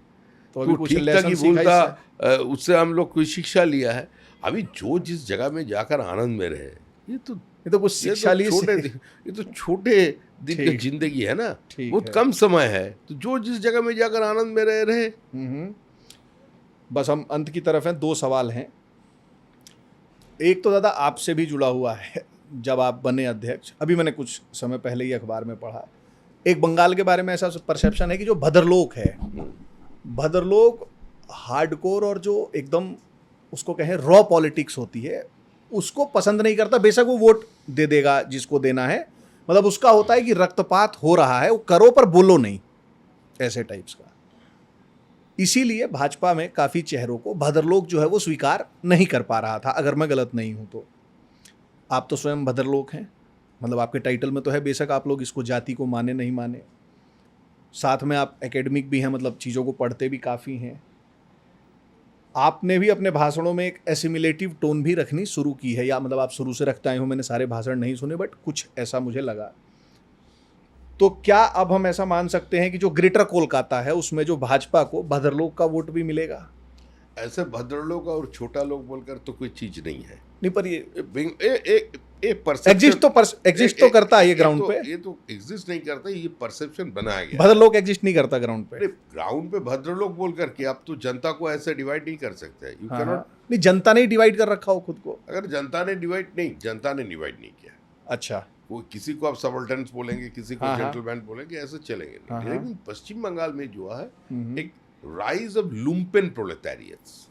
तो अभी तो कुछ ठीक था लेसन कि सीखा बोलता, इससे? उससे हम लोग कोई शिक्षा लिया है। अभी जो जिस जगह में जाकर आनंद में रहे, ये तो ये तो कुछ शिक्षा ली ये तो छोटे दिन की ठीक। जिंदगी है ना, ठीक बहुत है। कम समय है। तो जो जिस जगह में जाकर आनंद में रहे। बस हम अंत की तरफ हैं। 2 सवाल हैं। एक तो दादा आपसे भी जुड़ा हुआ है, जब आप बने अध्यक्ष, अभी मैंने कुछ समय पहले ही अखबार में पढ़ा, एक बंगाल के बारे में ऐसा परसेप्शन है कि जो भद्रलोक है, भद्रलोक हार्डकोर और जो एकदम उसको कहें रॉ पॉलिटिक्स होती है, उसको पसंद नहीं करता। बेशक वो वोट दे देगा जिसको देना है, मतलब उसका होता है कि रक्तपात हो रहा है, वो करो पर बोलो नहीं, ऐसे टाइप्स का। इसीलिए भाजपा में काफ़ी चेहरों को भद्रलोक जो है वो स्वीकार नहीं कर पा रहा था, अगर मैं गलत नहीं हूं तो। आप तो स्वयं भद्रलोक हैं, मतलब आपके टाइटल में तो है, बेशक आप लोग इसको जाति को माने नहीं माने, साथ में आप एकेडमिक भी हैं, मतलब चीज़ों को पढ़ते भी काफ़ी हैं। आपने भी अपने भाषणों में एक एसिमिलेटिव टोन भी रखनी शुरू की है, या मतलब आप शुरू से रखते आए हो, मैंने सारे भाषण नहीं सुने, बट कुछ ऐसा मुझे लगा। तो क्या अब हम ऐसा मान सकते हैं कि जो ग्रेटर कोलकाता है उसमें जो भाजपा को भद्रलोक का वोट भी मिलेगा? ऐसे भद्रलोक और छोटा लोग बोलकर तो कोई चीज नहीं है। नहीं, पर ये एग्जिस्ट तो करता है ये ग्राउंड पे। ये तो एग्जिस्ट नहीं करता, ये परसेप्शन बनाया गया। भद्रलोक एग्जिस्ट नहीं करता ग्राउंड पे। ग्राउंड पे भद्रलोक बोल करके आप तो जनता को ऐसे डिवाइड नहीं कर सकते। यू हाँ, कैनॉट। नहीं, जनता ने डिवाइड कर रखा हो खुद को। अगर जनता ने डिवाइड नहीं किया। अच्छा। वो किसी को आप सबल्टन्स बोलेंगे, किसी को हाँ, जेंटलमैन बोलेंगे, ऐसे चलेंगे हाँ, नहीं। लेकिन पश्चिम बंगाल में जो है हम्म। एक rise of lumpen प्रोलेटारियट्स,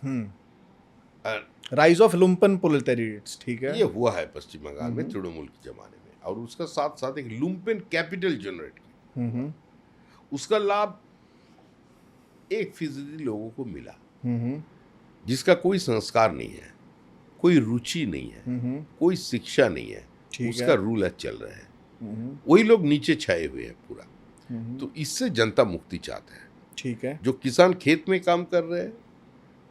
rise of लुम्पन प्रोलेटारिएट्स, ठीक है, ये हुआ है पश्चिम बंगाल में तृणमूल के जमाने में। और उसका साथ साथ एक लुम्पेन कैपिटल जनरेट किया। उसका लाभ 1% लोगों को मिला, जिसका कोई संस्कार नहीं है, कोई रुचि नहीं है, कोई शिक्षा नहीं है, उसका रूल चल रहा है। वही लोग नीचे छाए हुए हैं पूरा। तो इससे जनता मुक्ति चाहते हैं। ठीक है। जो किसान खेत में काम कर रहे हैं,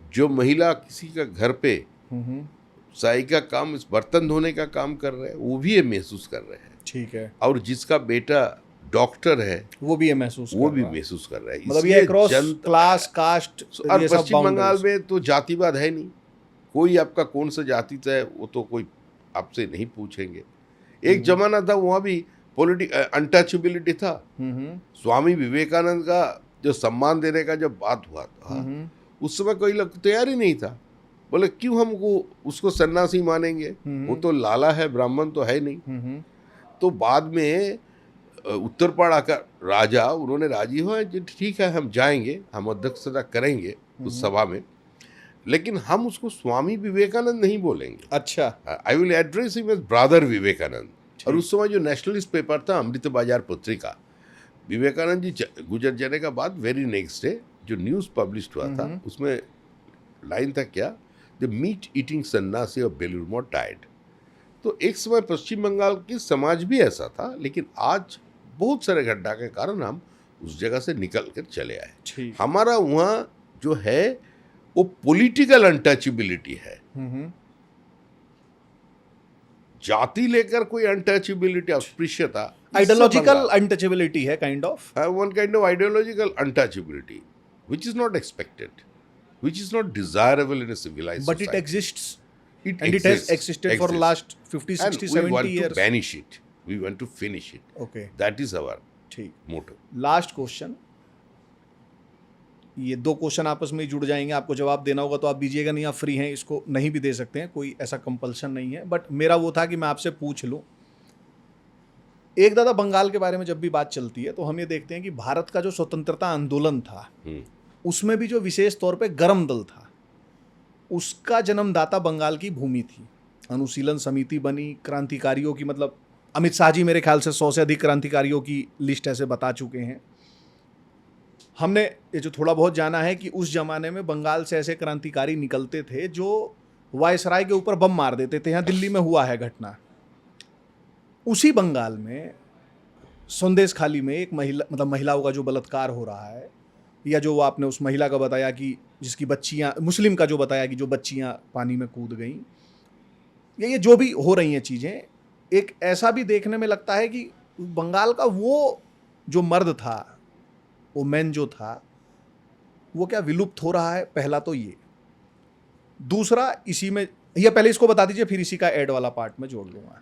जो महिला किसी का घर पे साई का काम, इस बर्तन धोने का काम कर रहे हैं, वो भी ये महसूस कर रहे हैं। ठीक है। और जिसका बेटा डॉक्टर है, वो भी ये महसूस कर रहा है। मतलब ये क्रॉस क्लास कास्ट। और पश्चिम बंगाल में तो जातिवाद है नहीं। कोई आपका कौन सा जाति है वो तो कोई आपसे नहीं पूछेंगे। एक जमाना था वहाँ भी अनटचेबिलिटी था। स्वामी विवेकानंद का जो सम्मान देने का जब बात हुआ था, उस समय कोई लोग तैयार ही नहीं था। बोले क्यों हमको उसको सन्यासी मानेंगे, वो तो लाला है, ब्राह्मण तो है नहीं। तो बाद में उत्तरपाड़ा का राजा, उन्होंने राजी हुआ, ठीक है हम जाएंगे, हम अध्यक्षता करेंगे उस सभा में, लेकिन हम उसको स्वामी विवेकानंद नहीं बोलेंगे। अच्छा। I will address him as brother Vivekananda. और उस समय जो नेशनलिस्ट पेपर था अमृत बाजार पत्रिका, विवेकानंद जी गुजर जाने का बाद वेरी नेक्स्ट डे जो न्यूज़ पब्लिश हुआ था, उसमें लाइन था क्या, द मीट ईटिंग सन्यासी ऑफ बेलूर मठ डाइड। तो एक समय पश्चिम बंगाल की समाज भी ऐसा था, लेकिन आज बहुत सारे घटना के कारण हम उस जगह से निकल कर चले आए। हमारा वहाँ जो है वो पॉलिटिकल अनटचेबिलिटी है। जाति लेकर कोई अनटचेबिलिटी, अस्पृश्यता, आइडियोलॉजिकल अनटचेबिलिटी है, kind of one kind of ideological untouchability which is not expected, which is not desirable in a civilized but society. it exists. It has existed for last 50, 60, 70 years. We want to banish it. We want to finish it. Okay. That is our ठीक motto. लास्ट क्वेश्चन, ये 2 क्वेश्चन आपस में जुड़ जाएंगे, आपको जवाब देना होगा तो आप दीजिएगा, नहीं आप फ्री हैं, इसको नहीं भी दे सकते हैं, कोई ऐसा कंपल्सन नहीं है। बट मेरा वो था कि मैं आपसे पूछ लूँ। एक दादा, बंगाल के बारे में जब भी बात चलती है तो हम ये देखते हैं कि भारत का जो स्वतंत्रता आंदोलन था, उसमें भी जो विशेष तौर पे गर्म दल था, उसका जन्मदाता बंगाल की भूमि थी। अनुशीलन समिति बनी, क्रांतिकारियों की, मतलब अमित शाह जी मेरे ख्याल से 100 से अधिक क्रांतिकारियों की लिस्ट ऐसे बता चुके हैं। हमने ये जो थोड़ा बहुत जाना है कि उस जमाने में बंगाल से ऐसे क्रांतिकारी निकलते थे जो वायसराय के ऊपर बम मार देते थे। यहाँ दिल्ली में हुआ है घटना। उसी बंगाल में संदेश खाली में एक महिला, मतलब महिलाओं का जो बलात्कार हो रहा है, या जो आपने उस महिला का बताया कि जिसकी बच्चियां, मुस्लिम का जो बताया कि जो बच्चियां पानी में कूद गईं, या ये जो भी हो रही हैं चीज़ें, एक ऐसा भी देखने में लगता है कि बंगाल का वो जो मर्द था, वो मैन जो था, वो क्या विलुप्त हो रहा है? पहला तो ये। दूसरा, इसी में, ये पहले इसको बता दीजिए, फिर इसी का ऐड वाला पार्ट में जोड़ लूंगा।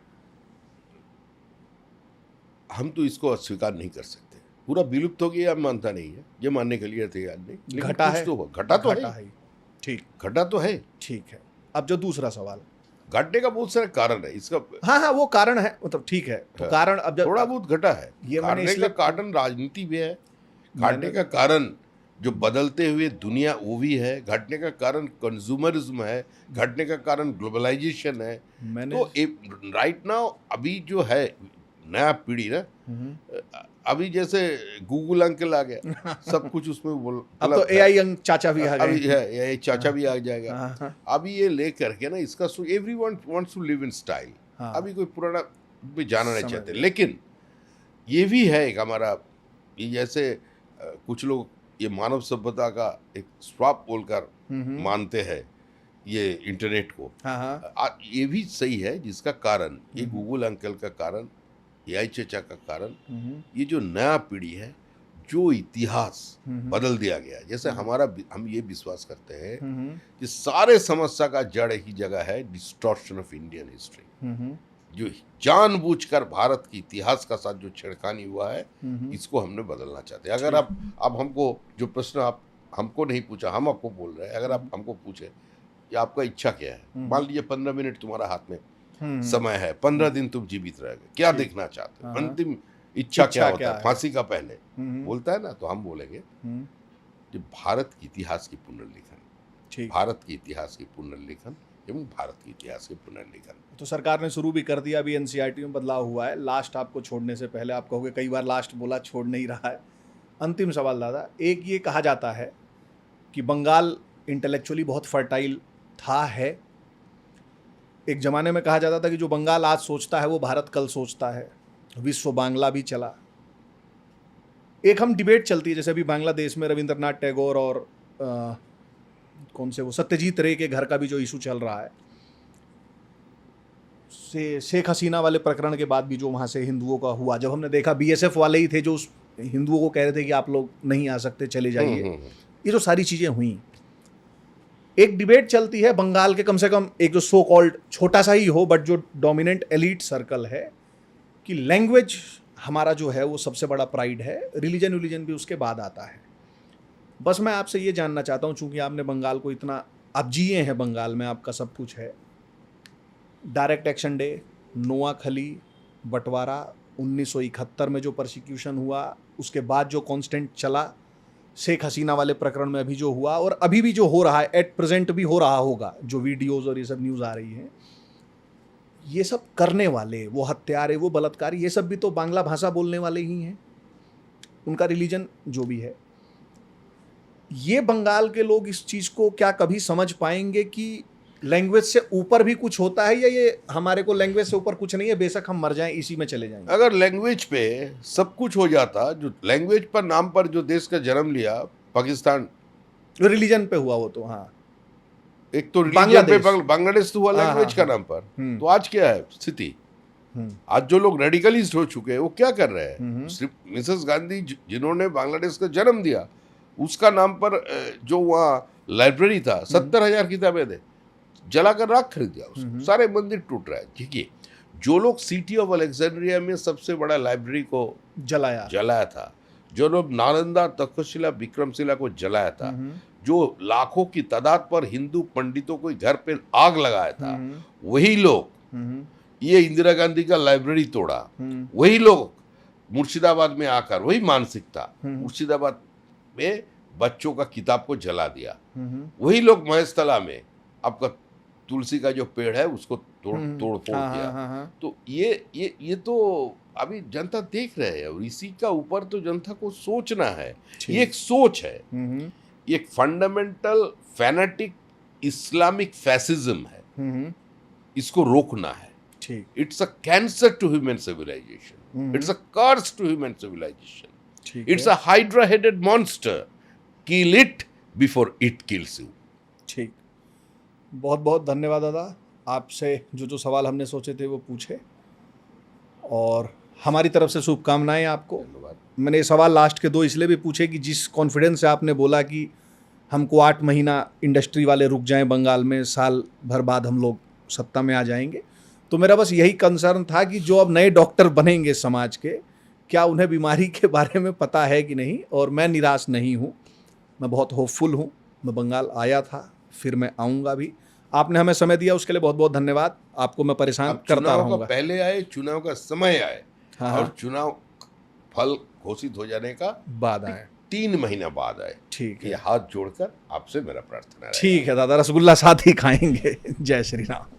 हम तो इसको अस्वीकार नहीं कर सकते, पूरा विलुप्त हो गया मानता नहीं है, ये मानने के लिए तैयार नहीं, लेकिन घटा कुछ है, तो हुआ, घटा तो है, ही। ठीक, घटा तो है। ठीक है। अब जो दूसरा सवाल, घटने का बहुत सारे कारण है इसका। हाँ हाँ, वो कारण है, मतलब ठीक है, तो हाँ, कारण अब जब थोड़ा बहुत घटा है। ये मैंने घटने का इसलिए कारण राजनीति भी है, घटने का कारण जो बदलते हुए दुनिया वो भी है, घटने का कारण कंज्यूमरिज्म है, घटने का कारण ग्लोबलाइजेशन है। मैंने तो राइट नाउ अभी जो है नया पीढ़ी ना, अभी जैसे गूगल अंकल आ गया, सब कुछ उसमें अब तो एआई यंग चाचा भी आ अभी गए। है, ये चाचा भी आ जाएगा। हाँ। अभी ये ले करके ना इसका everyone wants to live in style. हाँ। अभी कोई पुराना भी जाना नहीं समझ चाहते, गया। लेकिन ये भी है एक हमारा, ये जैसे कुछ लोग ये मानव सभ्यता का एक स्वाप बोलकर मानते हैं ये इंटरनेट को। हाँ हाँ। ये भी सही है, जिसका कारण ये गूगल अंकल का कारण, एआई चचा का कारण, ये जो नया पीढ़ी है, जो इतिहास बदल दिया गया। जैसे हम ये विश्वास करते हैं कि सारे समस्या का जड़ ही जगह है डिस्टॉर्शन ऑफ इंडियन हिस्ट्री, जो जानबूझकर भारत के इतिहास का साथ जो छेड़खानी हुआ है, इसको हमने बदलना चाहते हैं। अगर आप हमको जो प्रश्न आप हमको नहीं पूछा, हम आपको बोल रहे हैं, अगर आप हमको पूछे कि आपका इच्छा क्या है, मान लीजिए 15 मिनट तुम्हारा हाथ में समय है, 15 दिन तुम जीवित रहोगे, क्या देखना चाहते हो, अंतिम इच्छा क्या होता है फांसी का पहले, बोलता है ना, तो हम बोलेंगे कि भारत के इतिहास की पुनर्लिखन, भारत के इतिहास की पुनर्लिखन एवं भारत के इतिहास के पुनर्लिखन। तो सरकार ने शुरू भी कर दिया, अभी एनसीईआरटी में बदलाव हुआ है। लास्ट आपको छोड़ने से पहले, आप कहोगे कई बार लास्ट बोला, छोड़ नहीं रहा है। अंतिम सवाल दादा, एक ये कहा जाता है कि बंगाल इंटेलेक्चुअली बहुत फर्टाइल था, है। एक ज़माने में कहा जाता था कि जो बंगाल आज सोचता है वो भारत कल सोचता है। विश्व बांग्ला भी चला। एक हम डिबेट चलती है, जैसे अभी बांग्लादेश में रविंद्रनाथ टैगोर और कौन से वो सत्यजीत रे के घर का भी जो इशू चल रहा है, शेख हसीना वाले प्रकरण के बाद भी जो वहाँ से हिंदुओं का हुआ, जब हमने देखा बीएसएफ वाले ही थे जो उस हिंदुओं को कह रहे थे कि आप लोग नहीं आ सकते, चले जाइए, ये जो सारी चीज़ें हुई, एक डिबेट चलती है बंगाल के, कम से कम एक जो सो कॉल्ड छोटा सा ही हो बट जो डोमिनेंट एलीट सर्कल है, कि लैंग्वेज हमारा जो है वो सबसे बड़ा प्राइड है, रिलीजन भी उसके बाद आता है। बस मैं आपसे ये जानना चाहता हूँ, चूंकि आपने बंगाल को इतना, आप जिए हैं बंगाल में, आपका सब कुछ है, डायरेक्ट एक्शन डे, नोआखली, बंटवारा, 1971 में जो परसिक्यूशन हुआ, उसके बाद जो कांस्टेंट चला, शेख हसीना वाले प्रकरण में अभी जो हुआ, और अभी भी जो हो रहा है, एट प्रेजेंट भी हो रहा होगा, जो वीडियोज़ और ये सब न्यूज़ आ रही हैं, ये सब करने वाले, वो हत्यारे, वो बलात्कारी, ये सब भी तो बांग्ला भाषा बोलने वाले ही हैं, उनका रिलीजन जो भी है। ये बंगाल के लोग इस चीज़ को क्या कभी समझ पाएंगे कि लैंग्वेज से ऊपर भी कुछ होता है, या ये हमारे को लैंग्वेज से ऊपर कुछ नहीं है, बेशक हम मर जाएं इसी में चले जाएंगे? अगर लैंग्वेज पे सब कुछ हो जाता, जो लैंग्वेज पर नाम पर जो देश का जन्म लिया, पाकिस्तान रिलीजन पे हुआ वो तो, हाँ, एक तो रिलीजन पे बांग्लादेश तो हुआ लैंग्वेज का नाम पर। तो आज क्या है स्थिति? आज जो लोग रेडिकलिस्ट हो चुके हैं वो क्या कर रहे हैं? मिसेस गांधी जिन्होंने बांग्लादेश का जन्म दिया, उसका नाम पर जो वहाँ लाइब्रेरी था, 70,000 किताबें थे, जलाकर राख खरीद दिया उसको, सारे मंदिर टूट रहा है। ठीक है, जो लोग सिटी ऑफ अलेक्जेंड्रिया में सबसे बड़ा लाइब्रेरी को जलाया था, जो लोग नालंदा, तक्षशिला, विक्रमशिला को जलाया था, जो लाखों की तादाद पर हिंदू पंडितों को घर पे आग लगाया था, वही लोग ये इंदिरा गांधी का लाइब्रेरी तोड़ा, वही लोग मुर्शिदाबाद में आकर, वही मानसिकता, मुर्शिदाबाद में बच्चों का किताब को जला दिया, वही लोग महेशतला में आपका तुलसी का जो पेड़ है उसको तोड़ फोड़ किया। तो ये तो अभी जनता देख रहे है, और इसी का ऊपर तो जनता को सोचना है। ये एक सोच है, ये एक फंडामेंटल फैनेटिक इस्लामिक फैसिज्म है, इसको रोकना है। It's a cancer to human civilization, it's a curse to human civilization, it's a hydra headed monster, kill it before it kills you. ठीक, बहुत बहुत धन्यवाद दादा, आपसे जो जो सवाल हमने सोचे थे वो पूछे। और हमारी तरफ से शुभकामनाएं आपको। धन्यवाद। मैंने ये सवाल लास्ट के दो इसलिए भी पूछे कि जिस कॉन्फिडेंस से आपने बोला कि हमको 8 महीना इंडस्ट्री वाले रुक जाएं बंगाल में, साल भर बाद हम लोग सत्ता में आ जाएंगे, तो मेरा बस यही कंसर्न था कि जो अब नए डॉक्टर बनेंगे समाज के, क्या उन्हें बीमारी के बारे में पता है कि नहीं। और मैं निराश नहीं हूँ, मैं बहुत होपफुल हूँ। मैं बंगाल आया था, फिर मैं आऊँगा भी। आपने हमें समय दिया उसके लिए बहुत बहुत धन्यवाद। आपको मैं परेशान अब करता चुनाव का रहूँगा। पहले आए, चुनाव का समय आए, हाँ, और चुनाव फल घोषित हो जाने का बाद आए। 3 महीना बाद आए। ठीक ये है, हाथ जोड़कर आपसे मेरा प्रार्थना है। ठीक है दादा, रसगुल्ला साथ ही खाएंगे। जय श्री राम।